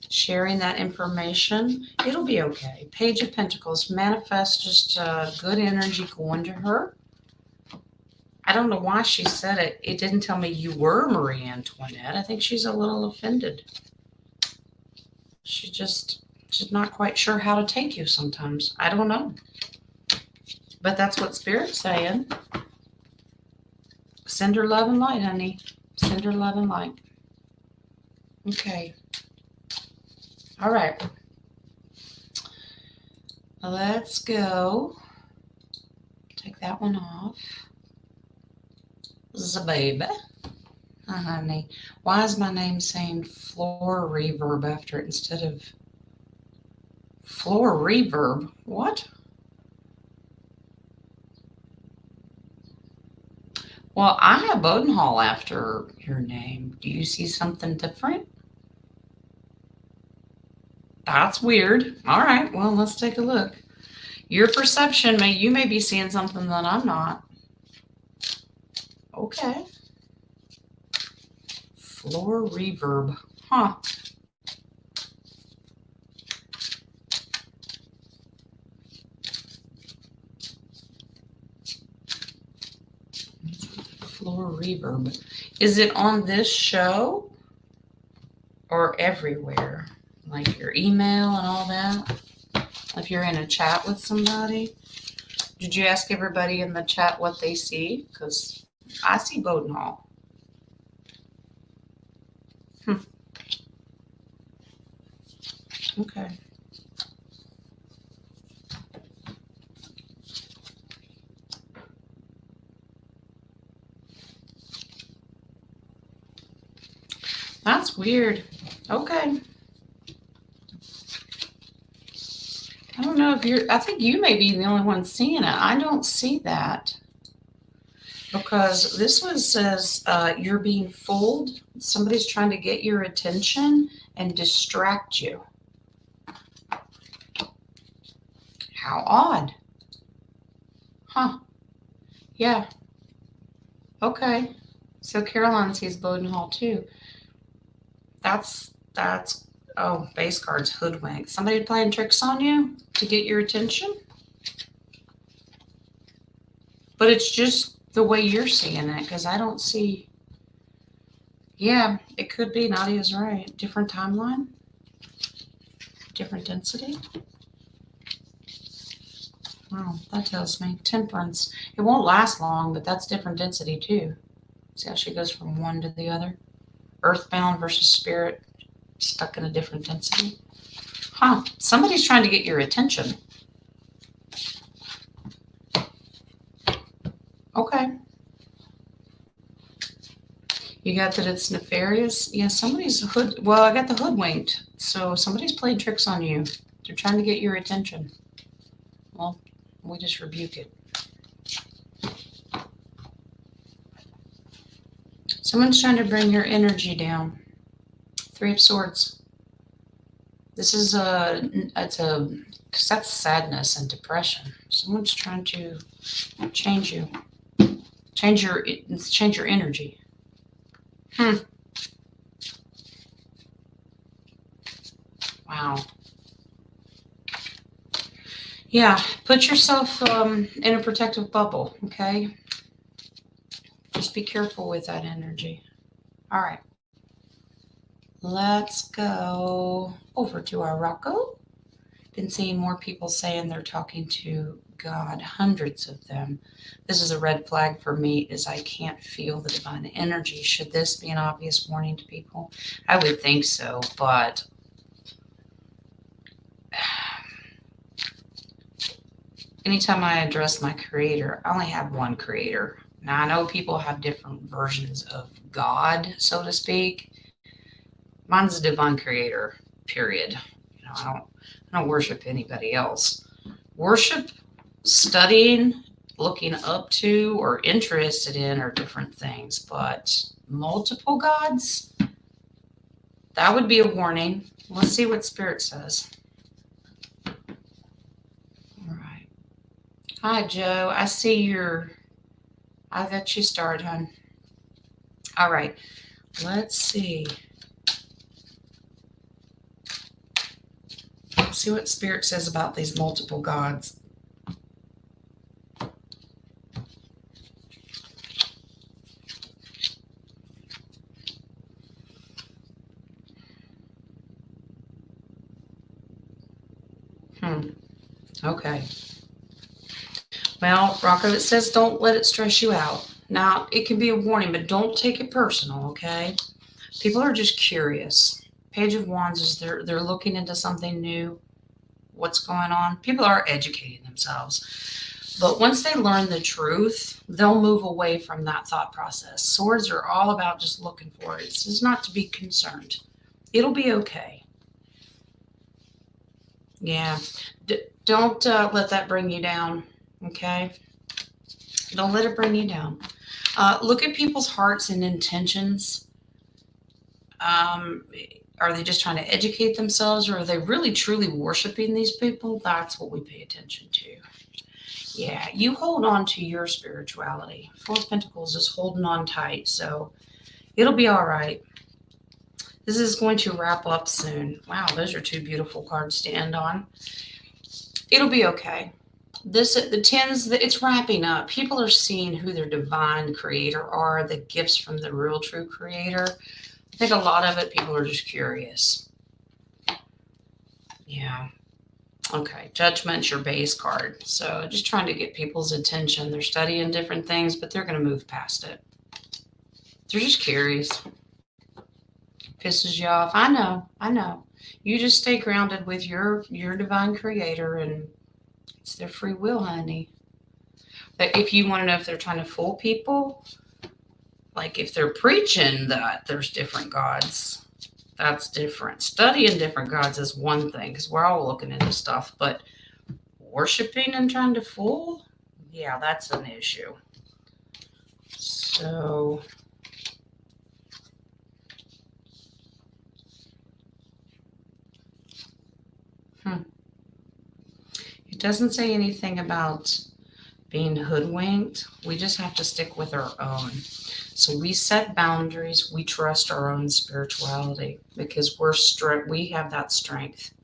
sharing that information. It'll be okay. Page of Pentacles. Manifest just good energy going to her. I don't know why she said it. It didn't tell me you were Marie Antoinette. I think she's a little offended. She's not quite sure how to take you sometimes. I don't know. But that's what Spirit's saying. Send her love and light, honey. Send her love and light. Okay. All right. Let's go. Take that one off. Zababe. Honey. Why is my name saying floor reverb after it instead of floor reverb? What? Well, I have Bodenhall after your name. Do you see something different? That's weird. All right, well, let's take a look. Your perception, you may be seeing something that I'm not. Okay. Floor reverb. Huh. Floor reverb. Is it on this show or everywhere? Like your email and all that? If you're in a chat with somebody? Did you ask everybody in the chat what they see? Because I see Bodenhall. Okay. That's weird. Okay. I don't know if I think you may be the only one seeing it. I don't see that. Because this one says you're being fooled. Somebody's trying to get your attention and distract you. How odd. Huh. Yeah. Okay. So Caroline sees Bodenhall too. That's base cards hoodwink. Somebody playing tricks on you to get your attention? But it's just the way you're seeing it, because I don't see. Yeah, it could be. Nadia's right. Different timeline, different density. Wow, that tells me temperance. It won't last long, but that's different density too. See how she goes from one to the other? Earthbound versus spirit, stuck in a different density. Huh, somebody's trying to get your attention. Okay. You got that it's nefarious? Yeah, somebody's well, I got the hoodwinked. So somebody's playing tricks on you. They're trying to get your attention. Well, we just rebuke it. Someone's trying to bring your energy down. 3 of Swords. This is because that's sadness and depression. Someone's trying to change you. Change your energy. Wow. Yeah, put yourself in a protective bubble, okay? Just be careful with that energy. All right. Let's go over to our Rocco. Been seeing more people saying they're talking to God, hundreds of them. This is a red flag for me, is I can't feel the divine energy. Should this be an obvious warning to people? I would think so, but anytime I address my creator, I only have one creator. Now, I know people have different versions of God, so to speak. Mine's a divine creator, period. I don't worship anybody else. Worship, studying, looking up to, or interested in are different things, but multiple gods, that would be a warning. Let's see what Spirit says. All right. Hi, Joe. I got you started, hon. All right. Let's see. Let's see what Spirit says about these multiple gods. Okay. Well, Rocco, it says don't let it stress you out. Now, it can be a warning, but don't take it personal, okay? People are just curious. Page of Wands is they're looking into something new. What's going on? People are educating themselves. But once they learn the truth, they'll move away from that thought process. Swords are all about just looking for it. It's just not to be concerned. It'll be okay. Yeah. Don't let that bring you down, okay? Don't let it bring you down. Look at people's hearts and intentions. Are they just trying to educate themselves, or are they really truly worshiping these people? That's what we pay attention to. Yeah, you hold on to your spirituality. Four of Pentacles is holding on tight, so it'll be all right. This is going to wrap up soon. Wow, those are two beautiful cards to end on. It'll be okay. The tens, it's wrapping up. People are seeing who their divine creator are, the gifts from the real true creator. I think a lot of it, people are just curious. Yeah. Okay. Judgment's your base card. So just trying to get people's attention. They're studying different things, but they're going to move past it. They're just curious. Pisses you off. I know. You just stay grounded with your divine creator, and it's their free will, honey. But if you want to know if they're trying to fool people, like if they're preaching that there's different gods, that's different. Studying different gods is one thing, because we're all looking into stuff, but worshiping and trying to fool, yeah, that's an issue. So it doesn't say anything about being hoodwinked. We just have to stick with our own. So we set boundaries. We trust our own spirituality because we have that strength.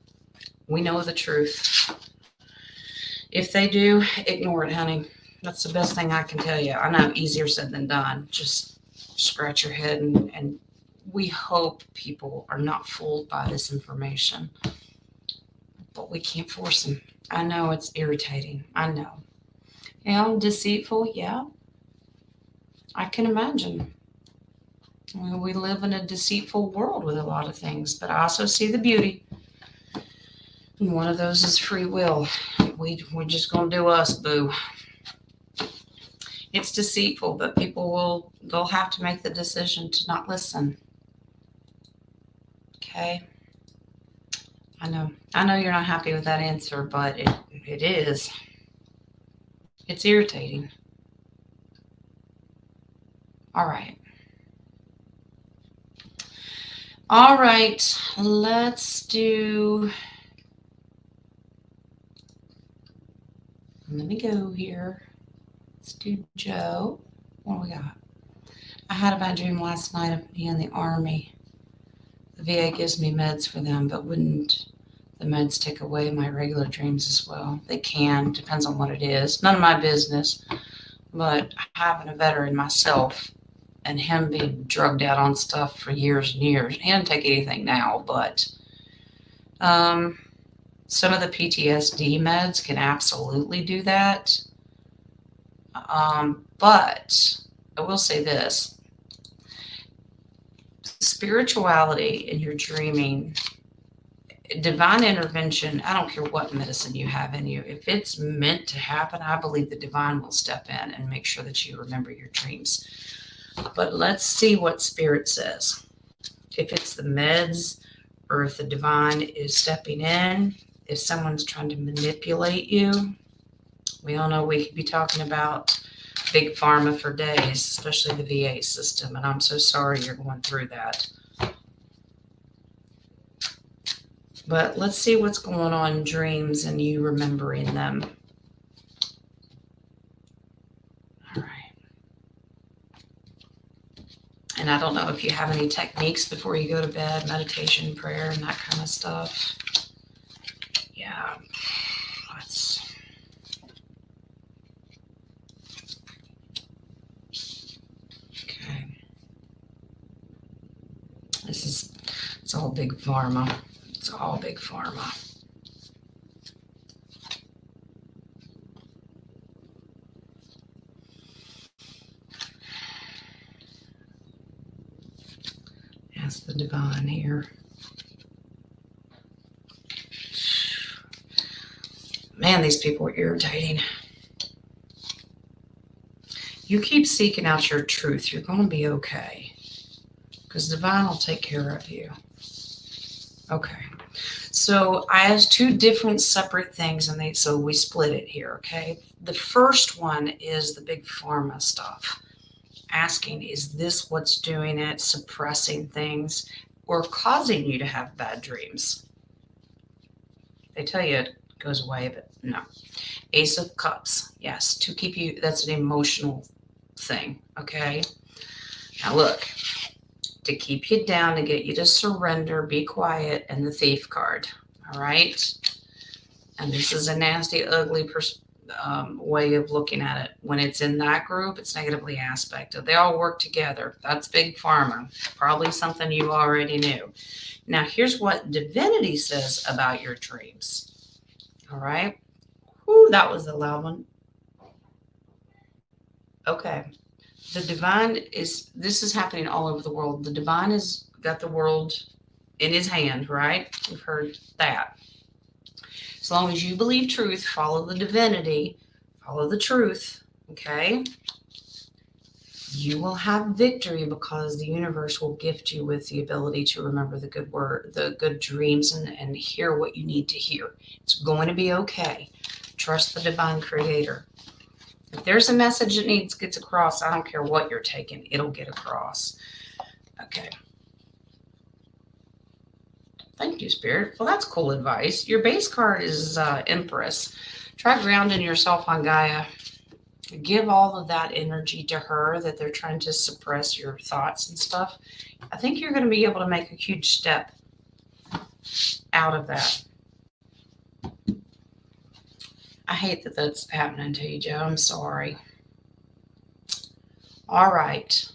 We know the truth. If they do, ignore it, honey. That's the best thing I can tell you. I know, easier said than done. Just scratch your head, and we hope people are not fooled by this information. But we can't force them. I know it's irritating. I know. And deceitful, yeah. I can imagine. We live in a deceitful world with a lot of things, but I also see the beauty. And one of those is free will. We're just going to do us, boo. It's deceitful, but they'll have to make the decision to not listen. Okay? I know you're not happy with that answer, but it is. It's irritating. All right. All right, let's do, let me go here. Let's do Joe. What do we got? I had a bad dream last night of being in the Army. The VA gives me meds for them, but wouldn't the meds take away my regular dreams as well? They can, depends on what it is. None of my business, but having a veteran myself and him being drugged out on stuff for years and years, he doesn't take anything now, but some of the PTSD meds can absolutely do that. But I will say this, spirituality and your dreaming, divine intervention, I don't care what medicine you have in you. If it's meant to happen, I believe the divine will step in and make sure that you remember your dreams. But let's see what Spirit says. If it's the meds or if the divine is stepping in, if someone's trying to manipulate you. We all know we could be talking about big pharma for days, especially the VA system, and I'm so sorry you're going through that. But let's see what's going on in dreams and you remembering them. All right. And I don't know if you have any techniques before you go to bed, meditation, prayer, and that kind of stuff. Yeah. Okay. It's all big pharma. It's all big pharma. That's the divine here. Man, these people are irritating. You keep seeking out your truth. You're going to be okay. Because divine will take care of you. Okay. So I have two different separate things, and so we split it here, okay? The first one is the big pharma stuff. Asking, is this what's doing it, suppressing things, or causing you to have bad dreams? They tell you it goes away, but no. Ace of Cups, yes, to keep you, that's an emotional thing, okay? Now look, to keep you down, to get you to surrender, be quiet, and the Thief card, all right? And this is a nasty, ugly way of looking at it. When it's in that group, it's negatively aspected. They all work together. That's big pharma. Probably something you already knew. Now, here's what divinity says about your dreams. All right. Whew, that was a loud one. Okay. The divine is, this is happening all over the world. The divine has got the world in his hand, right? We've heard that. As long as you believe truth, follow the divinity, follow the truth, okay? You will have victory because the universe will gift you with the ability to remember the good word, the good dreams, and hear what you need to hear. It's going to be okay. Trust the divine creator. If there's a message that gets across, I don't care what you're taking, it'll get across. Okay. Thank you, Spirit. Well, that's cool advice. Your base card is Empress. Try grounding yourself on Gaia. Give all of that energy to her that they're trying to suppress your thoughts and stuff. I think you're going to be able to make a huge step out of that. I hate that that's happening to you, Joe. I'm sorry. All right.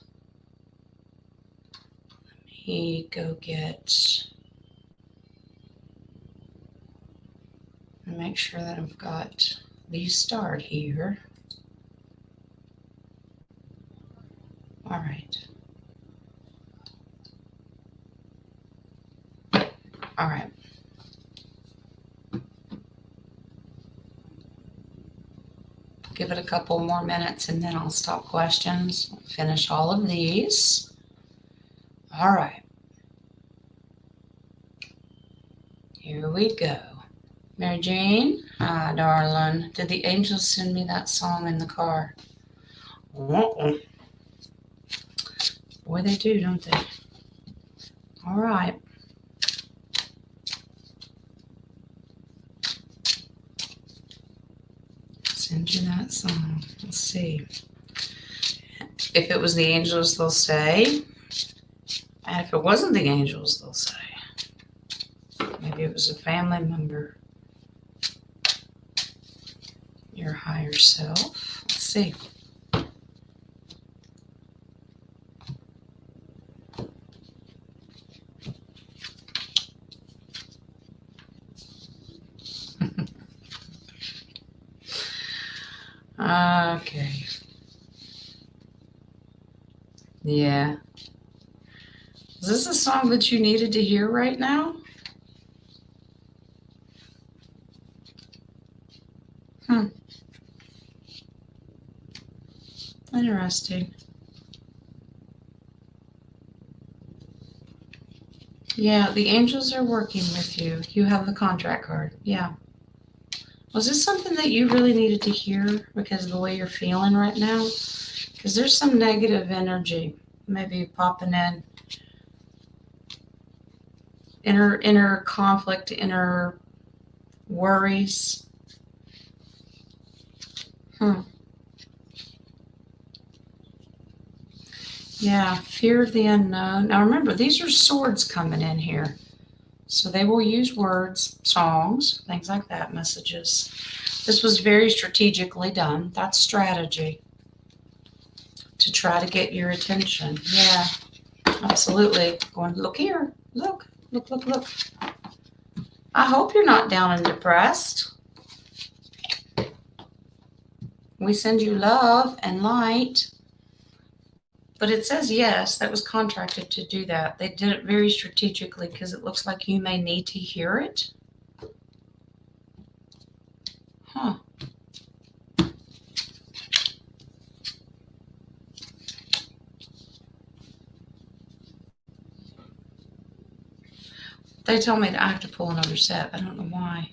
Let me go get... make sure that I've got these starred here. All right. All right. Give it a couple more minutes and then I'll stop questions. Finish all of these. All right. Here we go. Mary Jane, hi, darling. Did the angels send me that song in the car? Uh-uh. Boy, they do, don't they? All right. Send you that song. Let's see. If it was the angels, they'll say. And if it wasn't the angels, they'll say. Maybe it was a family member. Your higher self. Let's see. Okay. Yeah. Is this a song that you needed to hear right now? Interesting. Yeah, the angels are working with you. You have the contract card. Yeah. Was this something that you really needed to hear because of the way you're feeling right now? Because there's some negative energy maybe popping in. Inner conflict, inner worries. Yeah, fear of the unknown. Now remember, these are swords coming in here. So they will use words, songs, things like that, messages. This was very strategically done. That's strategy to try to get your attention. Yeah, absolutely. Going, look here. Look. I hope you're not down and depressed. We send you love and light. But it says yes, that was contracted to do that. They did it very strategically because it looks like you may need to hear it. Huh. They tell me that I have to pull another set. I don't know why.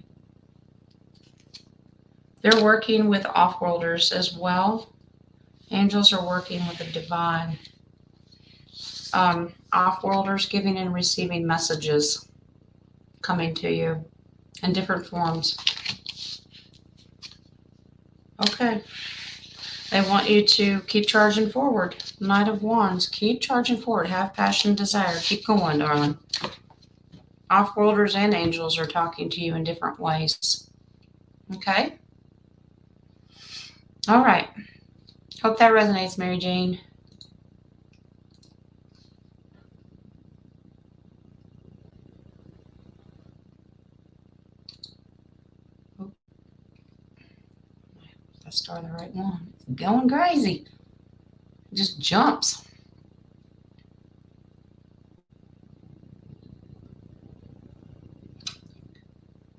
They're working with off-worlders as well. Angels are working with the divine. Off-worlders giving and receiving messages coming to you in different forms. Okay. They want you to keep charging forward. Knight of Wands. Keep charging forward. Have passion, desire. Keep going, darling. Off-worlders and angels are talking to you in different ways. Okay? All right. Hope that resonates, Mary Jane. Oh, let's start the right one. It's going crazy. It just jumps.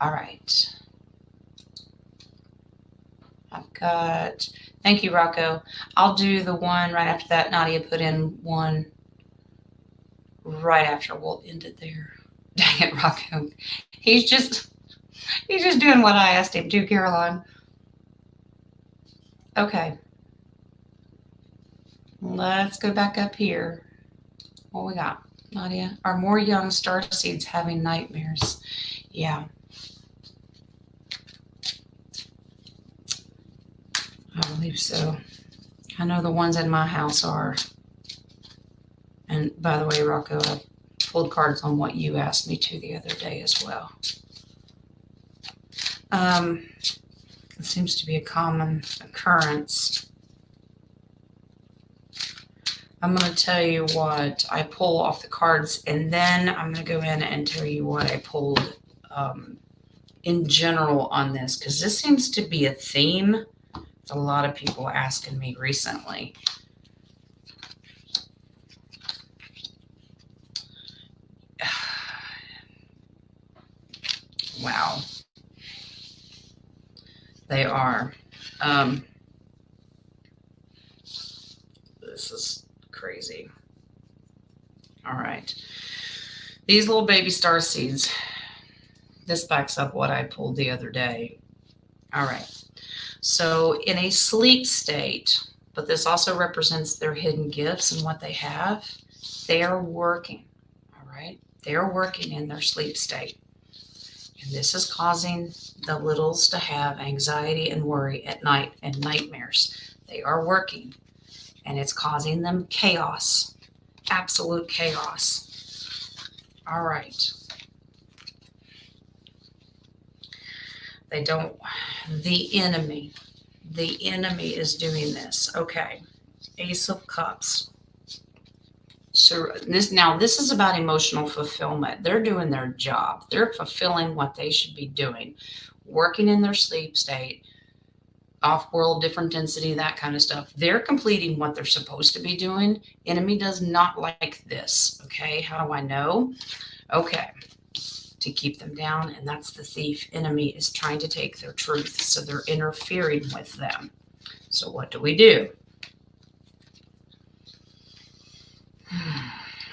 All right. I've got, thank you, Rocco. I'll do the one right after that. Nadia put in one right after. We'll end it there. Dang it, Rocco. He's just doing what I asked him to, Caroline. Okay. Let's go back up here. What we got, Nadia? Are more young star seeds having nightmares? Yeah. I believe so. I know the ones in my house are. And by the way, Rocco, I pulled cards on what you asked me to the other day as well. It seems to be a common occurrence. I'm going to tell you what I pull off the cards, and then I'm going to go in and tell you what I pulled in general on this, because this seems to be a theme. A lot of people asking me recently. Wow. They are. This is crazy. All right. These little baby star seeds. This backs up what I pulled the other day. All right. So in a sleep state, but this also represents their hidden gifts and what they have, they are working. All right. They are working in their sleep state. And this is causing the littles to have anxiety and worry at night and nightmares. They are working, and it's causing them chaos, absolute chaos. All right. They don't, the enemy is doing this. Okay. Ace of Cups. So this is about emotional fulfillment. They're doing their job. They're fulfilling what they should be doing, working in their sleep state, off-world, different density, that kind of stuff. They're completing what they're supposed to be doing. Enemy does not like this. Okay, how do I know? Okay, to keep them down, and that's the thief. Enemy is trying to take their truth, so they're interfering with them. So what do we do?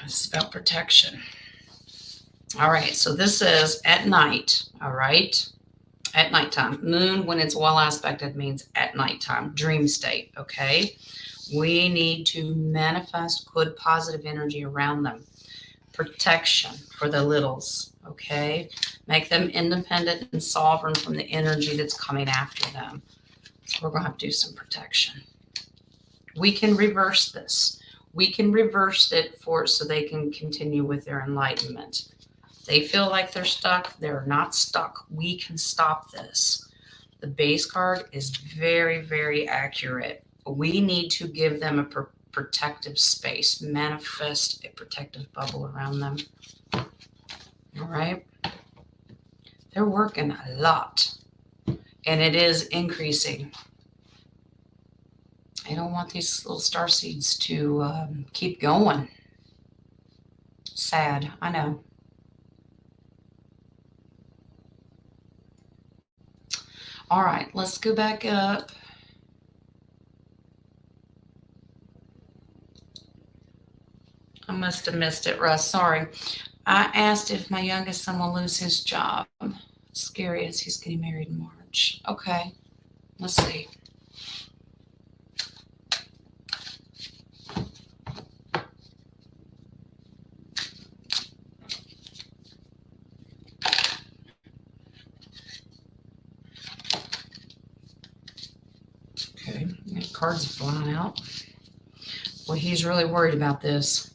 This is about protection. All right, so this is at night, all right? At nighttime. Moon, when it's well aspected, means at nighttime, dream state, okay? We need to manifest good positive energy around them. Protection for the littles, okay? Make them independent and sovereign from the energy that's coming after them. So we're going to have to do some protection. We can reverse this. We can reverse it so they can continue with their enlightenment. They feel like they're stuck. They're not stuck. We can stop this. The base card is very, very accurate. We need to give them a protective space, manifest a protective bubble around them. All right. They're working a lot, and it is increasing. I don't want these little star seeds to keep going. Sad, I know. All right, let's go back up. I must have missed it, Russ. Sorry. I asked if my youngest son will lose his job. Scary as he's getting married in March. Okay, let's see. Okay, cards are flying out. Well, he's really worried about this.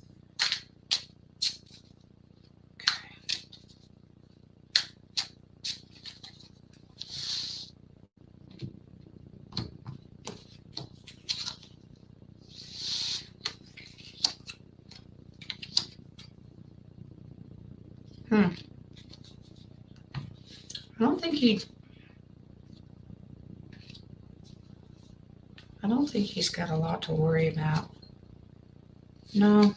I don't think he's got a lot to worry about. No.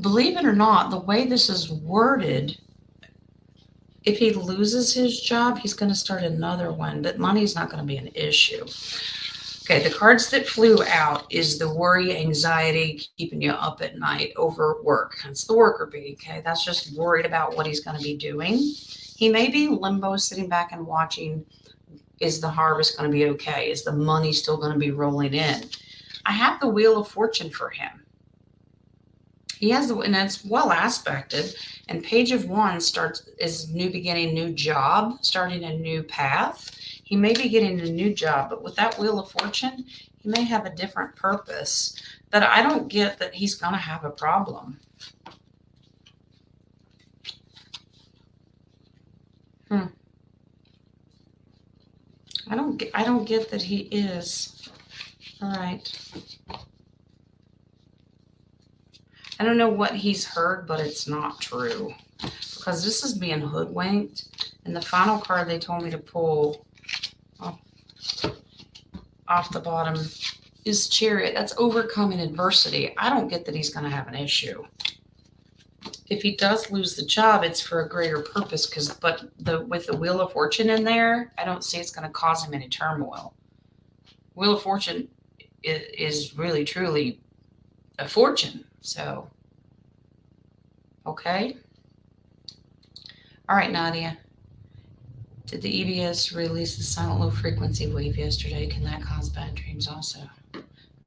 Believe it or not, the way this is worded, if he loses his job, he's going to start another one, but money's not going to be an issue. Okay, the cards that flew out is the worry, anxiety, keeping you up at night over work. It's the worker bee, okay? That's just worried about what he's going to be doing. He may be limbo, sitting back and watching, is the harvest going to be okay? Is the money still going to be rolling in? I have the Wheel of Fortune for him. He has and it's well aspected. And Page of Wands is new beginning, new job, starting a new path. He may be getting a new job, but with that Wheel of Fortune, he may have a different purpose. But I don't get that he's going to have a problem. I don't get that he is. All right. I don't know what he's heard, but it's not true. Because this is being hoodwinked. And the final card they told me to pull off the bottom is Chariot. That's overcoming adversity. I don't get that he's going to have an issue. If he does lose the job, it's for a greater purpose. But with the Wheel of Fortune in there, I don't see it's going to cause him any turmoil. Wheel of Fortune is really, truly a fortune. So, okay. All right, Nadia. Did the EBS release the silent low frequency wave yesterday? Can that cause bad dreams also?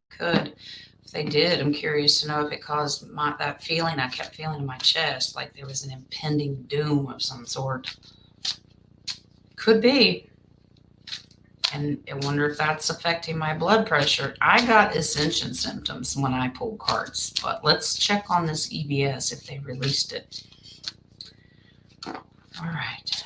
Could. If they did, I'm curious to know if it caused that feeling I kept feeling in my chest, like there was an impending doom of some sort. Could be. And I wonder if that's affecting my blood pressure. I got ascension symptoms when I pulled cards, but let's check on this EBS if they released it. All right.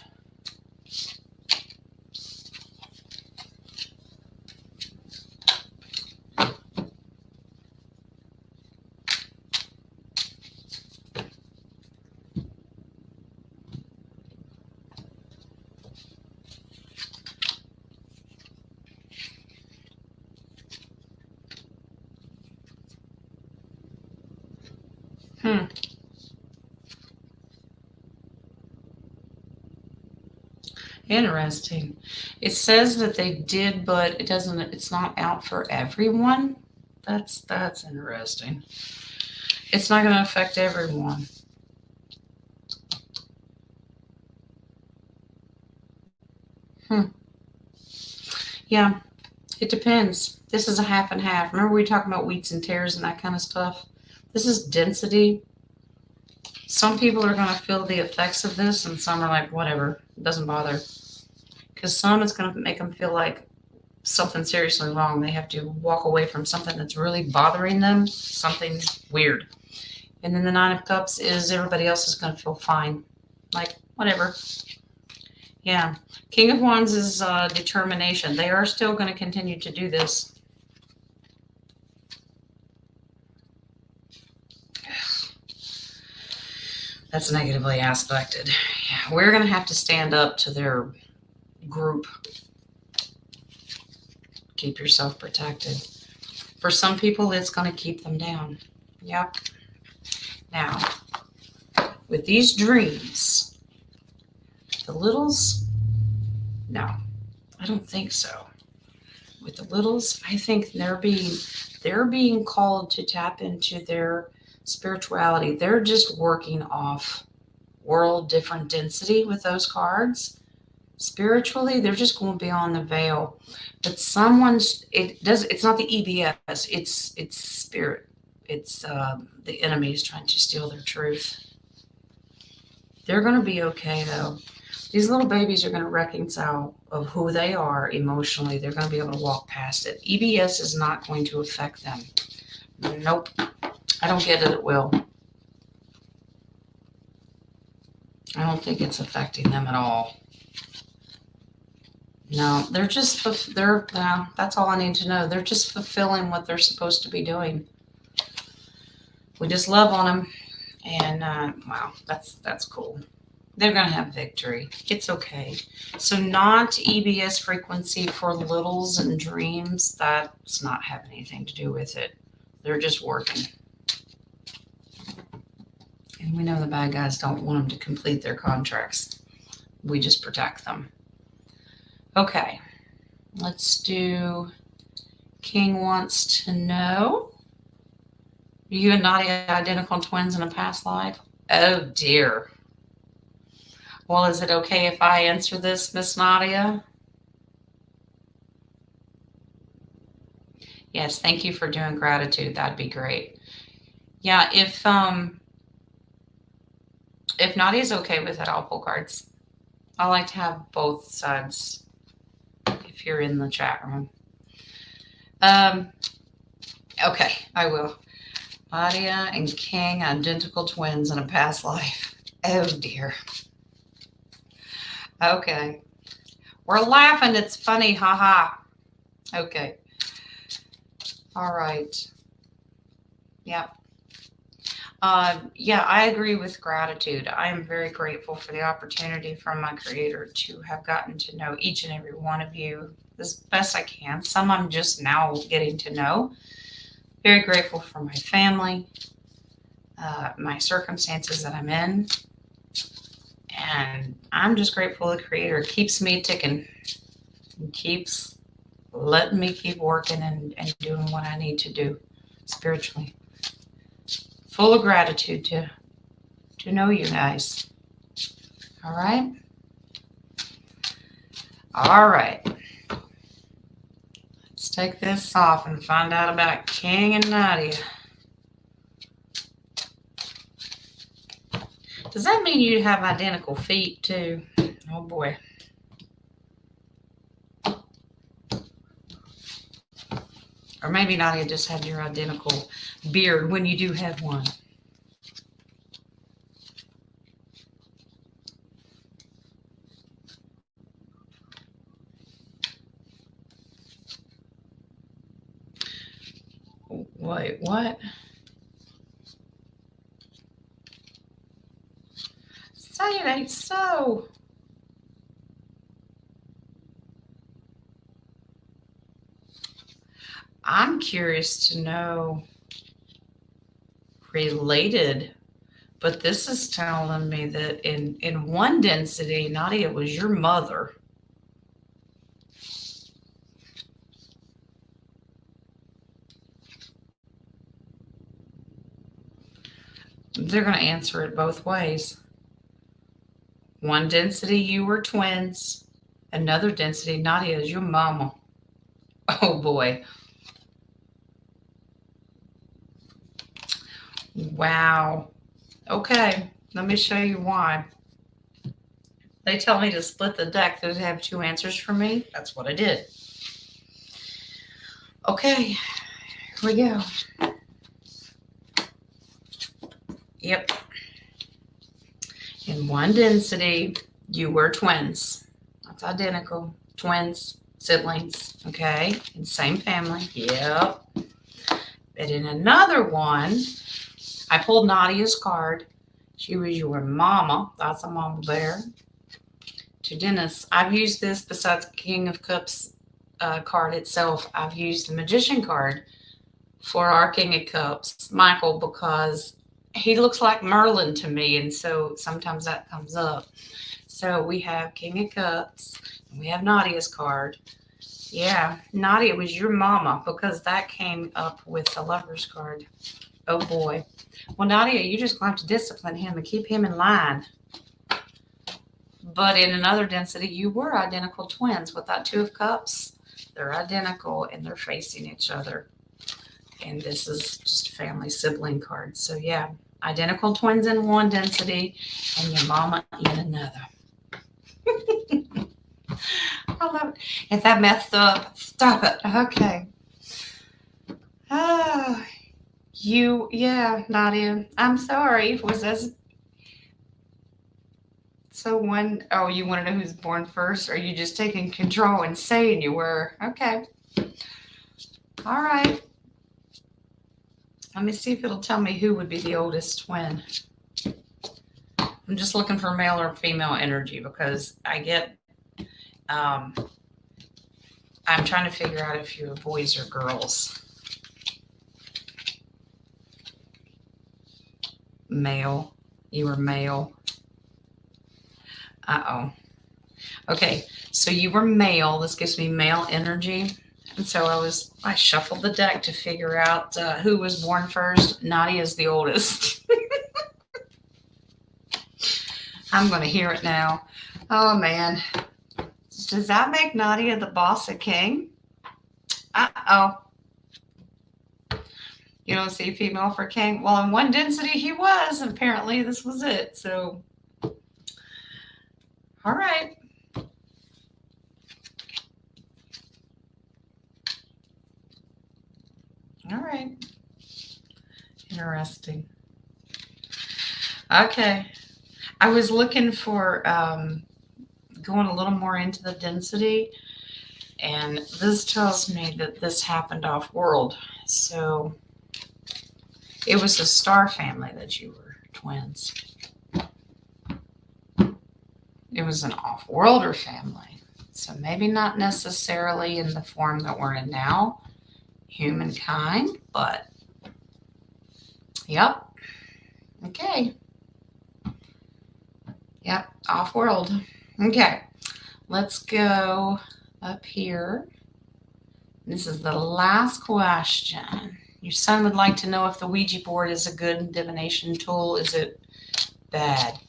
Interesting. It says that they did, but it doesn't. It's not out for everyone. That's interesting. It's not going to affect everyone. Yeah, it depends. This is a half and half. Remember we were talking about wheats and tares and that kind of stuff? This is density. Some people are going to feel the effects of this, and some are like, whatever, it doesn't bother. Because some it's going to make them feel like something seriously wrong. They have to walk away from something that's really bothering them, something weird. And then the Nine of Cups is everybody else is going to feel fine. Like, whatever. Yeah. King of Wands is determination. They are still going to continue to do this. That's negatively aspected. Yeah, we're going to have to stand up to their group. Keep yourself protected. For some people, it's going to keep them down. Yep. Now, with these dreams, the littles, no, I don't think so. With the littles, I think they're being called to tap into their spirituality. They're just working off world different density with those cards. Spiritually, they're just going beyond the veil. But it's not the EBS, it's spirit. It's the enemy is trying to steal their truth. They're going to be okay though. These little babies are going to reconcile of who they are emotionally. They're going to be able to walk past it. EBS is not going to affect them. Nope. I don't get it will. I don't think it's affecting them at all. No, they're just, that's all I need to know. They're just fulfilling what they're supposed to be doing. We just love on them. And wow, that's cool. They're going to have victory. It's okay. So not EBS frequency for littles and dreams. That's not have anything to do with it. They're just working. And we know the bad guys don't want them to complete their contracts. We just protect them. Okay. Let's do King wants to know. Are you and Nadia identical twins in a past life? Oh dear. Well, is it okay if I answer this, Miss Nadia? Yes, thank you for doing gratitude. That'd be great. Yeah, if Nadia's okay with it, I'll pull cards. I like to have both sides if you're in the chat room. Okay, I will. Nadia and King, identical twins in a past life. Oh dear. Okay. We're laughing. It's funny. Haha. Okay. All right. Yep. Yeah, I agree with gratitude. I am very grateful for the opportunity from my creator to have gotten to know each and every one of you as best I can. Some I'm just now getting to know. Very grateful for my family, my circumstances that I'm in. And I'm just grateful the creator keeps me ticking and keeps letting me keep working and doing what I need to do spiritually. Full of gratitude to know you guys. All right. All right. Let's take this off and find out about King and Nadia. Does that mean you have identical feet too? Oh boy. Or maybe Nadia just had your identical beard when you do have one. Wait, what? Say it ain't so. I'm curious to know related, but this is telling me that in one density, Nadia was your mother. They're going to answer it both ways. One density, you were twins. Another density, Nadia is your mama. Oh boy. Wow. Okay, let me show you why. They tell me to split the deck. They have two answers for me. That's what I did. Okay, here we go. Yep. In one density, you were twins. That's identical. Twins, siblings, okay? In same family. Yep. But in another one, I pulled Nadia's card. She was your mama. That's a mama bear. To Dennis, I've used this besides the King of Cups card itself. I've used the Magician card for our King of Cups, Michael, because he looks like Merlin to me, and so sometimes that comes up. So we have King of Cups, and we have Nadia's card. Yeah, Nadia was your mama because that came up with the Lover's card. Oh boy. Well, Nadia, you just going to have to discipline him and keep him in line. But in another density, you were identical twins with that Two of Cups. They're identical and they're facing each other. And this is just a family sibling card. So yeah, identical twins in one density and your mama in another. I love it. If that messed up, stop it. Okay. Yeah, Nadia. I'm sorry. Was this so one? Oh, you want to know who's born first? Or are you just taking control and saying you were? Okay. All right. Let me see if it'll tell me who would be the oldest twin. I'm just looking for male or female energy because I get, I'm trying to figure out if you're boys or girls. Male. You were male. Uh-oh. Okay, so you were male. This gives me male energy. And so I shuffled the deck to figure out who was born first. Nadia is the oldest. I'm going to hear it now. Oh, man. Does that make Nadia the boss of King? Uh-oh. You don't see female for King? Well, in one density he was. Apparently this was it. So, all right. All right. Interesting. Okay. I was looking for going a little more into the density, and this tells me that this happened off-world. So it was a star family that you were twins. It was an off-worlder family. So maybe not necessarily in the form that we're in now, humankind, but yep. Okay. Yep, off-world. Okay, let's go up here. This is the last question. Your son would like to know if the Ouija board is a good divination tool. Is it bad?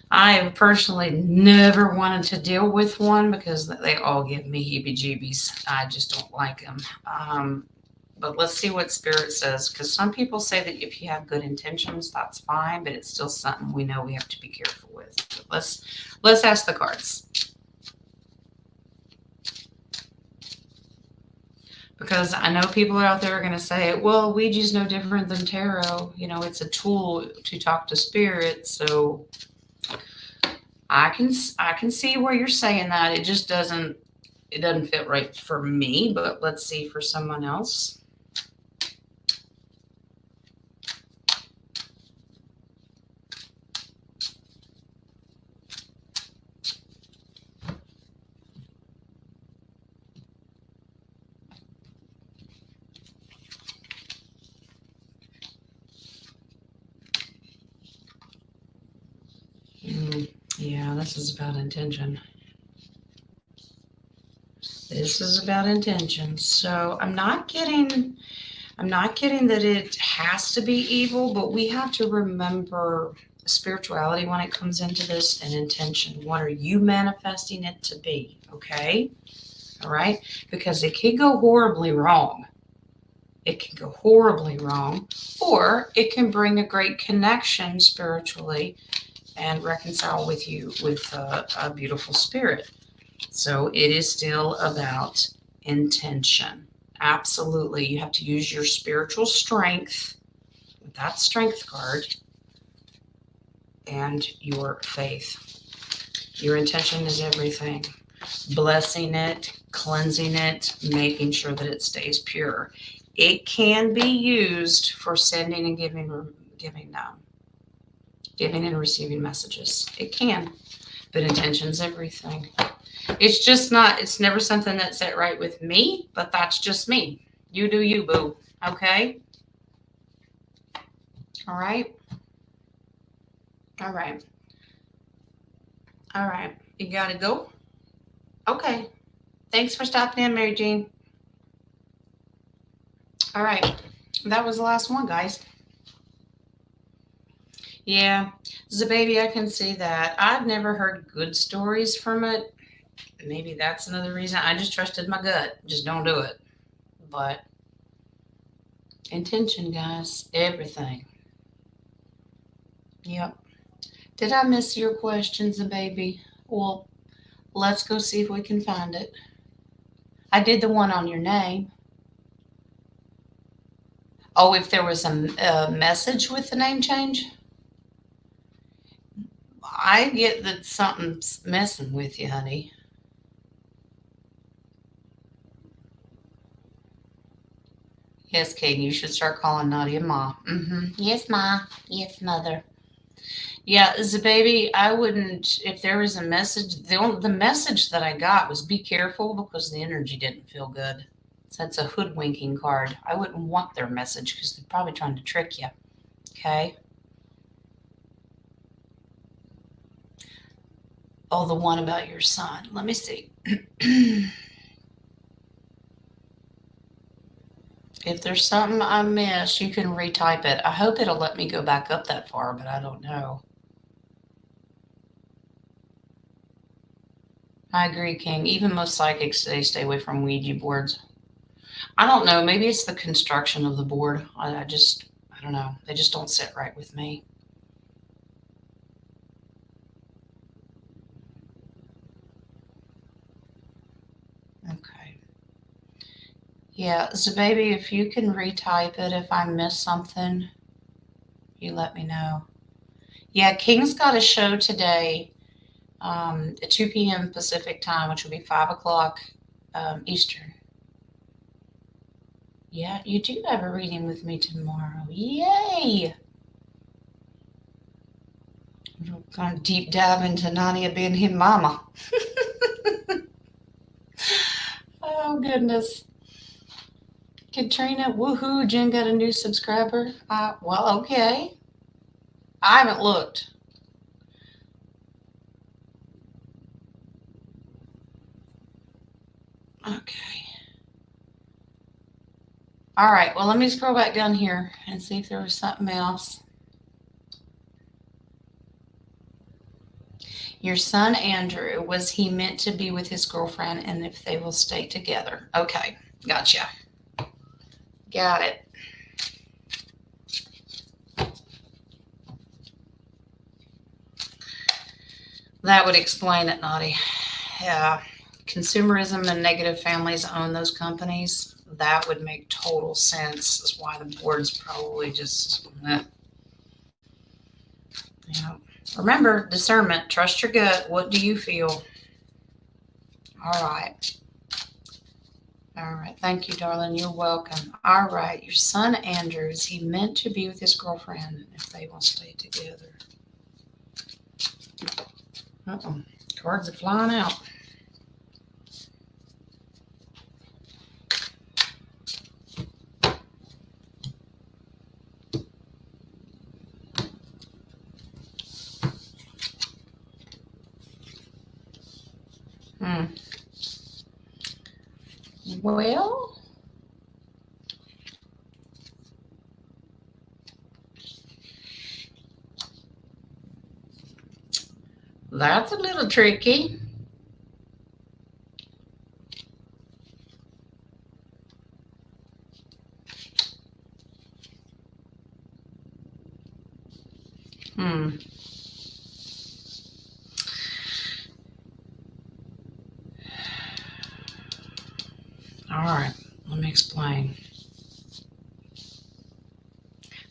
I have personally never wanted to deal with one because they all give me heebie-jeebies. I just don't like them. But let's see what Spirit says, because some people say that if you have good intentions, that's fine, but it's still something we know we have to be careful with. But let's ask the cards. Because I know people out there are going to say, well, Ouija's no different than tarot. You know, it's a tool to talk to spirit. So I can see where you're saying that. It just doesn't fit right for me, but let's see for someone else. Yeah, this is about intention. This is about intention. So I'm not getting I'm not kidding that it has to be evil, but we have to remember spirituality when it comes into this and intention. What are you manifesting it to be? Okay. All right. Because it can go horribly wrong. It can go horribly wrong, or it can bring a great connection spiritually and reconcile with you with a beautiful spirit. So it is still about intention. Absolutely. You have to use your spiritual strength with that strength card and your faith. Your intention is everything. Blessing it, cleansing it, making sure that it stays pure. It can be used for sending and giving and receiving messages. It can, but intention's everything. It's just not, it's never something that's set right with me, but that's just me. You do you, boo. Okay? All right? All right. All right. You gotta go? Okay. Thanks for stopping in, Mary Jean. All right. That was the last one, guys. Yeah. The baby, I can see that. I've never heard good stories from it. Maybe that's another reason. I just trusted my gut. Just don't do it. But intention, guys. Everything. Yep. Did I miss your questions, baby? Well, let's go see if we can find it. I did the one on your name. Oh, if there was a message with the name change? I get that something's messing with you, honey. Yes, Kate, you should start calling Nadia Ma. Yes, Ma. Yes, Mother. Yeah, as a baby, I wouldn't, if there was a message, the message that I got was be careful because the energy didn't feel good. So it's a hoodwinking card. I wouldn't want their message because they're probably trying to trick you. Okay. Oh, the one about your son. Let me see. If there's something I missed, you can retype it. I hope it'll let me go back up that far, but I don't know. I agree, King. Even most psychics say stay away from Ouija boards. I don't know. Maybe it's the construction of the board. I don't know. They just don't sit right with me. Okay. Yeah, so baby, if you can retype it, if I miss something, you let me know. Yeah, King's got a show today at 2 p.m. Pacific time, which will be 5 o'clock Eastern. Yeah, you do have a reading with me tomorrow. Yay! We're going to deep dive into Nadia being his mama. Oh, goodness. Katrina, woohoo, Jen got a new subscriber. Well, okay. I haven't looked. Okay. All right. Well, let me scroll back down here and see if there was something else. Your son, Andrew, was he meant to be with his girlfriend and if they will stay together? Okay. Gotcha. Got it. That would explain it, Naughty. Yeah. Consumerism and negative families own those companies. That would make total sense. That's why the board's probably just, Remember, discernment, trust your gut. What do you feel? All right. All right. Thank you, darling. You're welcome. All right. Your son, Andrew, is he meant to be with his girlfriend if they will stay together? Uh-oh. Cards are flying out. Well, That's a little tricky. All right, let me explain.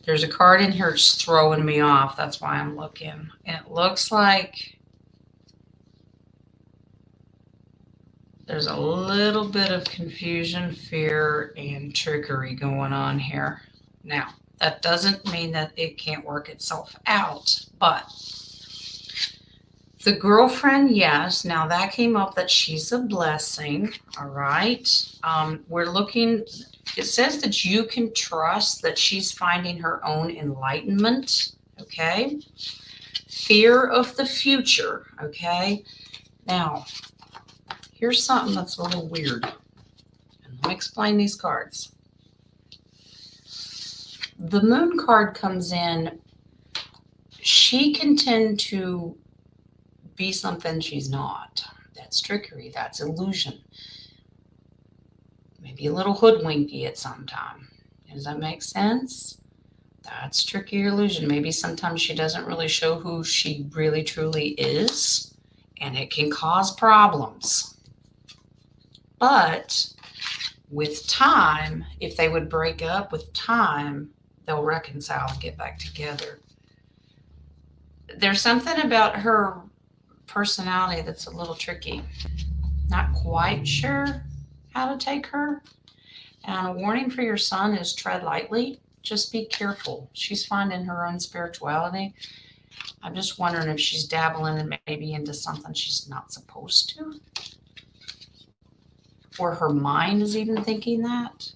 There's a card in here that's throwing me off. That's why I'm looking. It looks like there's a little bit of confusion, fear, and trickery going on here. Now, that doesn't mean that it can't work itself out, but the girlfriend, yes. Now that came up that she's a blessing. All right. We're looking, it says that you can trust that she's finding her own enlightenment. Okay. Fear of the future. Okay. Now, here's something that's a little weird. And let me explain these cards. The moon card comes in. She can tend to be something she's not. That's trickery. That's illusion. Maybe a little hoodwinky at some time. Does that make sense? That's tricky or illusion. Maybe sometimes she doesn't really show who she really truly is, and it can cause problems. But with time, if they would break up with time, they'll reconcile and get back together. There's something about her personality that's a little tricky. Not quite sure how to take her. And a warning for your son is tread lightly. Just be careful. She's finding her own spirituality. I'm just wondering if she's dabbling and maybe into something she's not supposed to. Or her mind is even thinking that.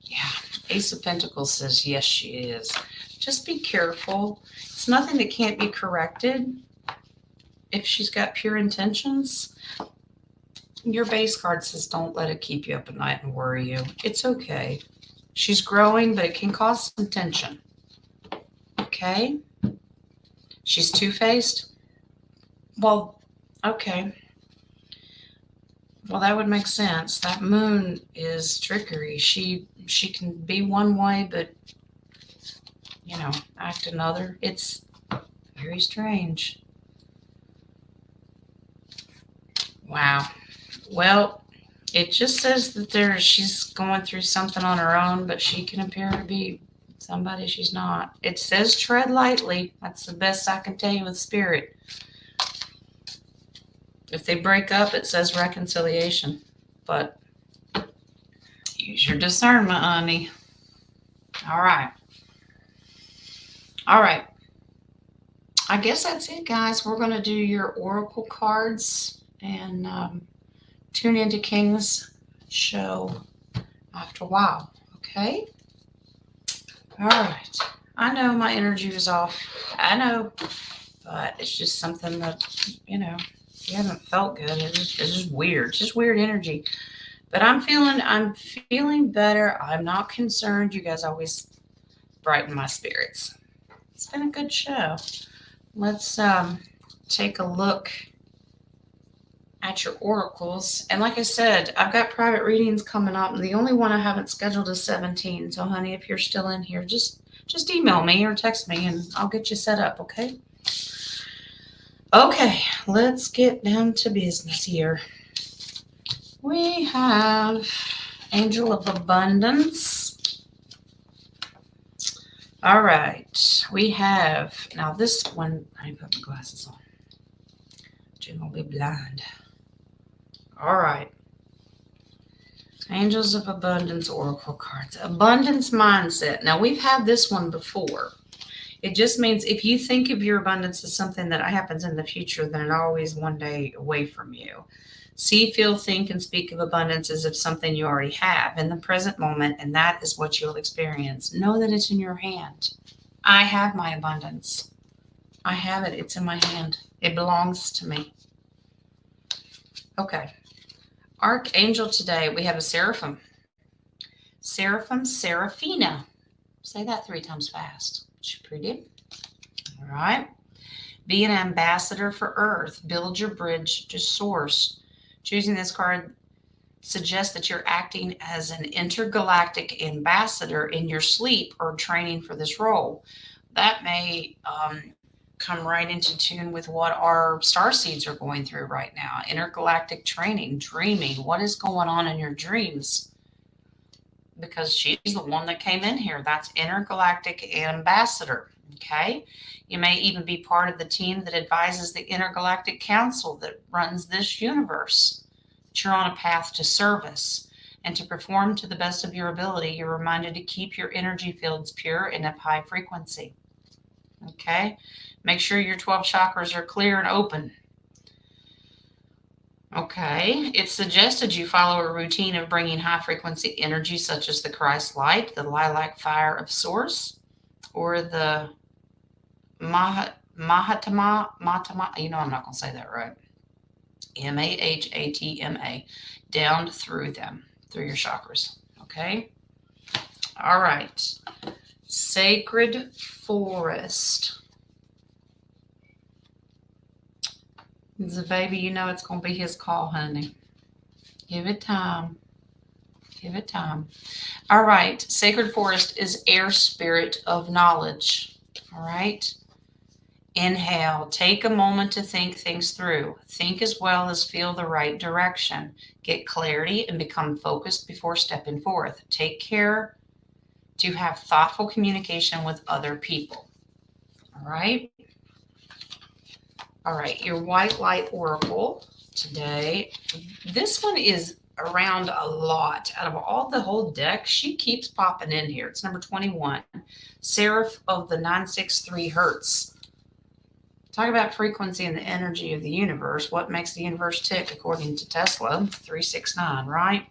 Yeah, Ace of Pentacles says yes, she is. Just be careful. It's nothing that can't be corrected if she's got pure intentions. Your base card says don't let it keep you up at night and worry you. It's okay. She's growing, but it can cause some tension. Okay? She's two-faced? Well, okay. Well, that would make sense. That moon is trickery. She can be one way, but, you know, act another. It's very strange. Wow. Well, it just says that she's going through something on her own, but she can appear to be somebody she's not. It says tread lightly. That's the best I can tell you with spirit. If they break up, it says reconciliation. But use your discernment, honey. All right. All right. I guess that's it, guys. We're going to do your oracle cards and tune into King's show after a while. Okay? All right. I know my energy was off. I know. But it's just something that, you know, you haven't felt good. It's just weird. It's just weird energy. But I'm feeling better. I'm not concerned. You guys always brighten my spirits. It's been a good show. Let's take a look at your oracles. And like I said, I've got private readings coming up. And the only one I haven't scheduled is 17. So honey, if you're still in here, just email me or text me and I'll get you set up, okay? Okay, let's get down to business here. We have Angel of Abundance. All right, we have, now this one, I put my glasses on. Jim will be blind. All right. Angels of Abundance Oracle cards. Abundance mindset. Now, we've had this one before. It just means if you think of your abundance as something that happens in the future, then it's always one day away from you. See, feel, think, and speak of abundance as if something you already have in the present moment, and that is what you'll experience. Know that it's in your hand. I have my abundance. I have it. It's in my hand. It belongs to me. Okay. Archangel today, we have a seraphim. Seraphim, Seraphina. Say that 3 times fast. She's pretty. All right. Be an ambassador for Earth. Build your bridge to Source. Choosing this card suggests that you're acting as an intergalactic ambassador in your sleep or training for this role. That may come right into tune with what our star seeds are going through right now. Intergalactic training, dreaming. What is going on in your dreams? Because she's the one that came in here. That's intergalactic ambassador. Okay. You may even be part of the team that advises the intergalactic council that runs this universe. But you're on a path to service. And to perform to the best of your ability, you're reminded to keep your energy fields pure and of high frequency. Okay. Make sure your 12 chakras are clear and open. Okay, it's suggested you follow a routine of bringing high frequency energy such as the Christ light, the lilac fire of Source, or the Mahatma, I'm not going to say that right, Mahatma, down through them, through your chakras. Okay, all right, Sacred Forest. The baby, you know it's going to be his call, honey. Give it time. Give it time. All right. Sacred Forest is air spirit of knowledge. All right. Inhale. Take a moment to think things through. Think as well as feel the right direction. Get clarity and become focused before stepping forth. Take care to have thoughtful communication with other people. All right. All right, your White Light Oracle today. This one is around a lot. Out of all the whole deck, she keeps popping in here. It's number 21. Seraph of the 963 Hertz. Talk about frequency and the energy of the universe. What makes the universe tick, according to Tesla? 369, right?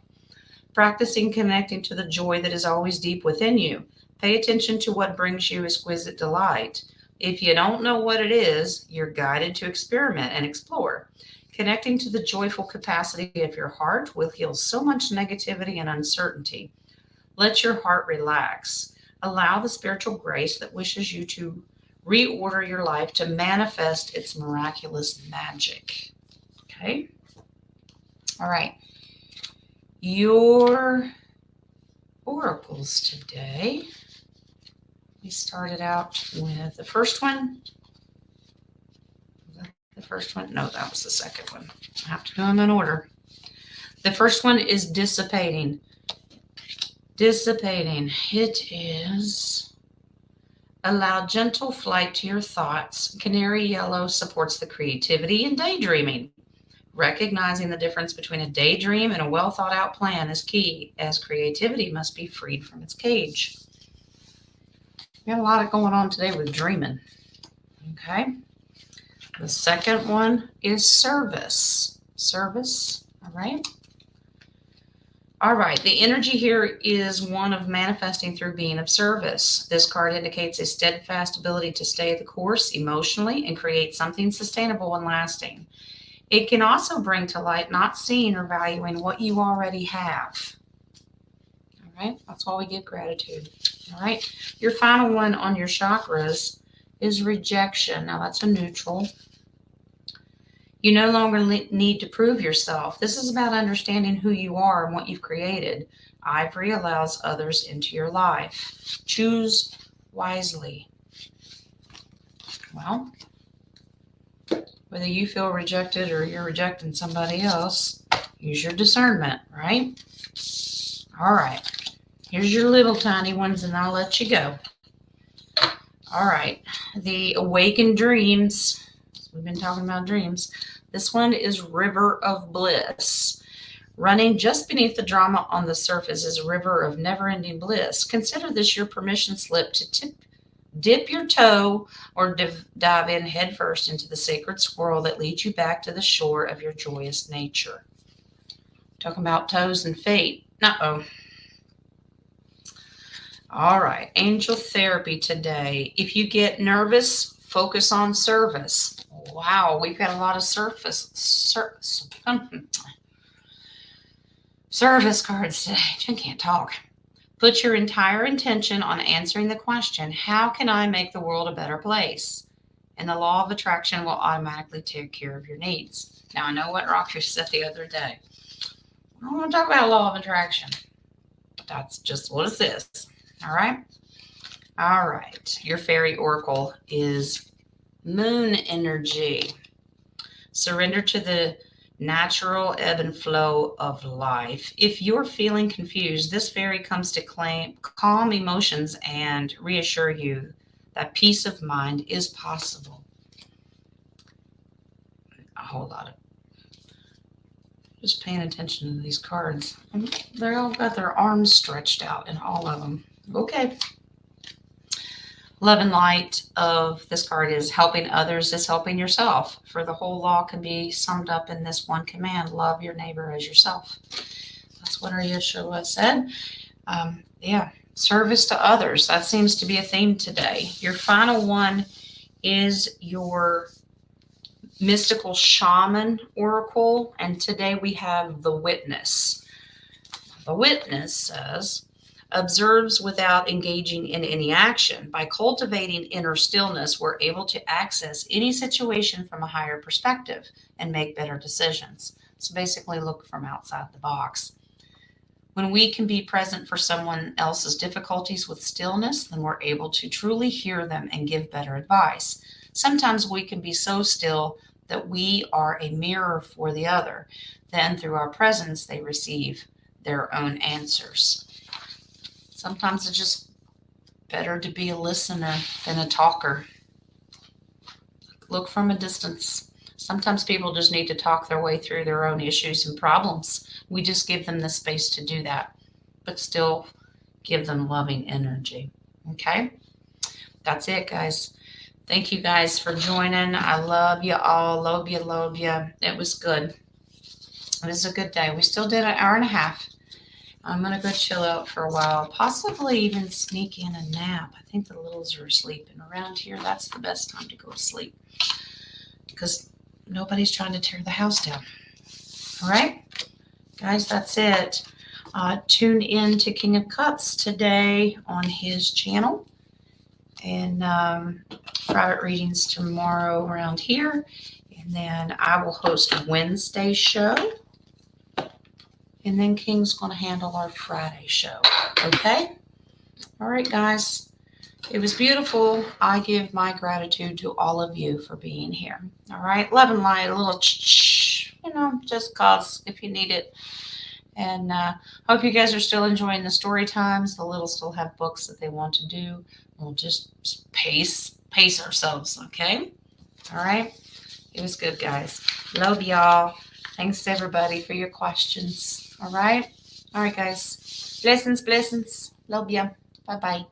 Practicing connecting to the joy that is always deep within you. Pay attention to what brings you exquisite delight. If you don't know what it is, you're guided to experiment and explore. Connecting to the joyful capacity of your heart will heal so much negativity and uncertainty. Let your heart relax. Allow the spiritual grace that wishes you to reorder your life to manifest its miraculous magic. Okay? All right. Your oracles today. We started out with the first one. Was that the first one? No, that was the second one. I have to do them in order. The first one is dissipating. Dissipating. It is allow gentle flight to your thoughts. Canary yellow supports the creativity and daydreaming. Recognizing the difference between a daydream and a well thought out plan is key, as creativity must be freed from its cage. We got a lot going on today with dreaming. Okay. The second one is service. Service. All right. All right. The energy here is one of manifesting through being of service. This card indicates a steadfast ability to stay the course emotionally and create something sustainable and lasting. It can also bring to light not seeing or valuing what you already have. All right. That's why we give gratitude. All right. Your final one on your chakras is rejection. Now that's a neutral. You no longer need to prove yourself. This is about understanding who you are and what you've created. Ivory allows others into your life. Choose wisely. Well, whether you feel rejected or you're rejecting somebody else, use your discernment, right? All right. Here's your little tiny ones, and I'll let you go. All right. The awakened dreams. We've been talking about dreams. This one is River of Bliss. Running just beneath the drama on the surface is a river of never-ending bliss. Consider this your permission slip to dip your toe or dive in headfirst into the sacred swirl that leads you back to the shore of your joyous nature. Talking about toes and feet. Uh-oh. All right, angel therapy today. If you get nervous, focus on service. Wow, we've got a lot of service cards today. I can't talk. Put your entire intention on answering the question, how can I make the world a better place? and the law of attraction will automatically take care of your needs. Now, I know what Rocky said the other day. I don't want to talk about law of attraction, but that's just what it says. All right? All right. Your fairy oracle is moon energy. Surrender to the natural ebb and flow of life. If you're feeling confused, this fairy comes to calm emotions and reassure you that peace of mind is possible. A whole lot of just paying attention to these cards. They all got their arms stretched out in all of them. Okay. Love and light of this card is helping others is helping yourself. For the whole law can be summed up in this one command: love your neighbor as yourself. That's what our Yeshua said. Yeah, service to others. That seems to be a theme today. Your final one is your mystical shaman oracle, and today we have the witness. The witness says, observes without engaging in any action. By cultivating inner stillness, we're able to access any situation from a higher perspective and make better decisions. So basically, look from outside the box. When we can be present for someone else's difficulties with stillness, then we're able to truly hear them and give better advice. Sometimes we can be so still that we are a mirror for the other. Then, through our presence, they receive their own answers. Sometimes it's just better to be a listener than a talker. Look from a distance. Sometimes people just need to talk their way through their own issues and problems. We just give them the space to do that, but still give them loving energy. Okay? That's it, guys. Thank you guys for joining. I love you all. Love you, love you. It was good. It was a good day. We still did an hour and a half. I'm going to go chill out for a while, possibly even sneak in a nap. I think the littles are sleeping around here. That's the best time to go to sleep because nobody's trying to tear the house down. All right, guys, that's it. Tune in to King of Cups today on his channel, and private readings tomorrow around here. And then I will host a Wednesday show. And then King's going to handle our Friday show. Okay? All right, guys. It was beautiful. I give my gratitude to all of you for being here. All right? Love and light, a little just cause if you need it. And hope you guys are still enjoying the story times. The little still have books that they want to do. We'll just pace ourselves, okay? All right? It was good, guys. Love y'all. Thanks to everybody for your questions. All right? All right, guys. Blessings, blessings. Love ya. Bye-bye.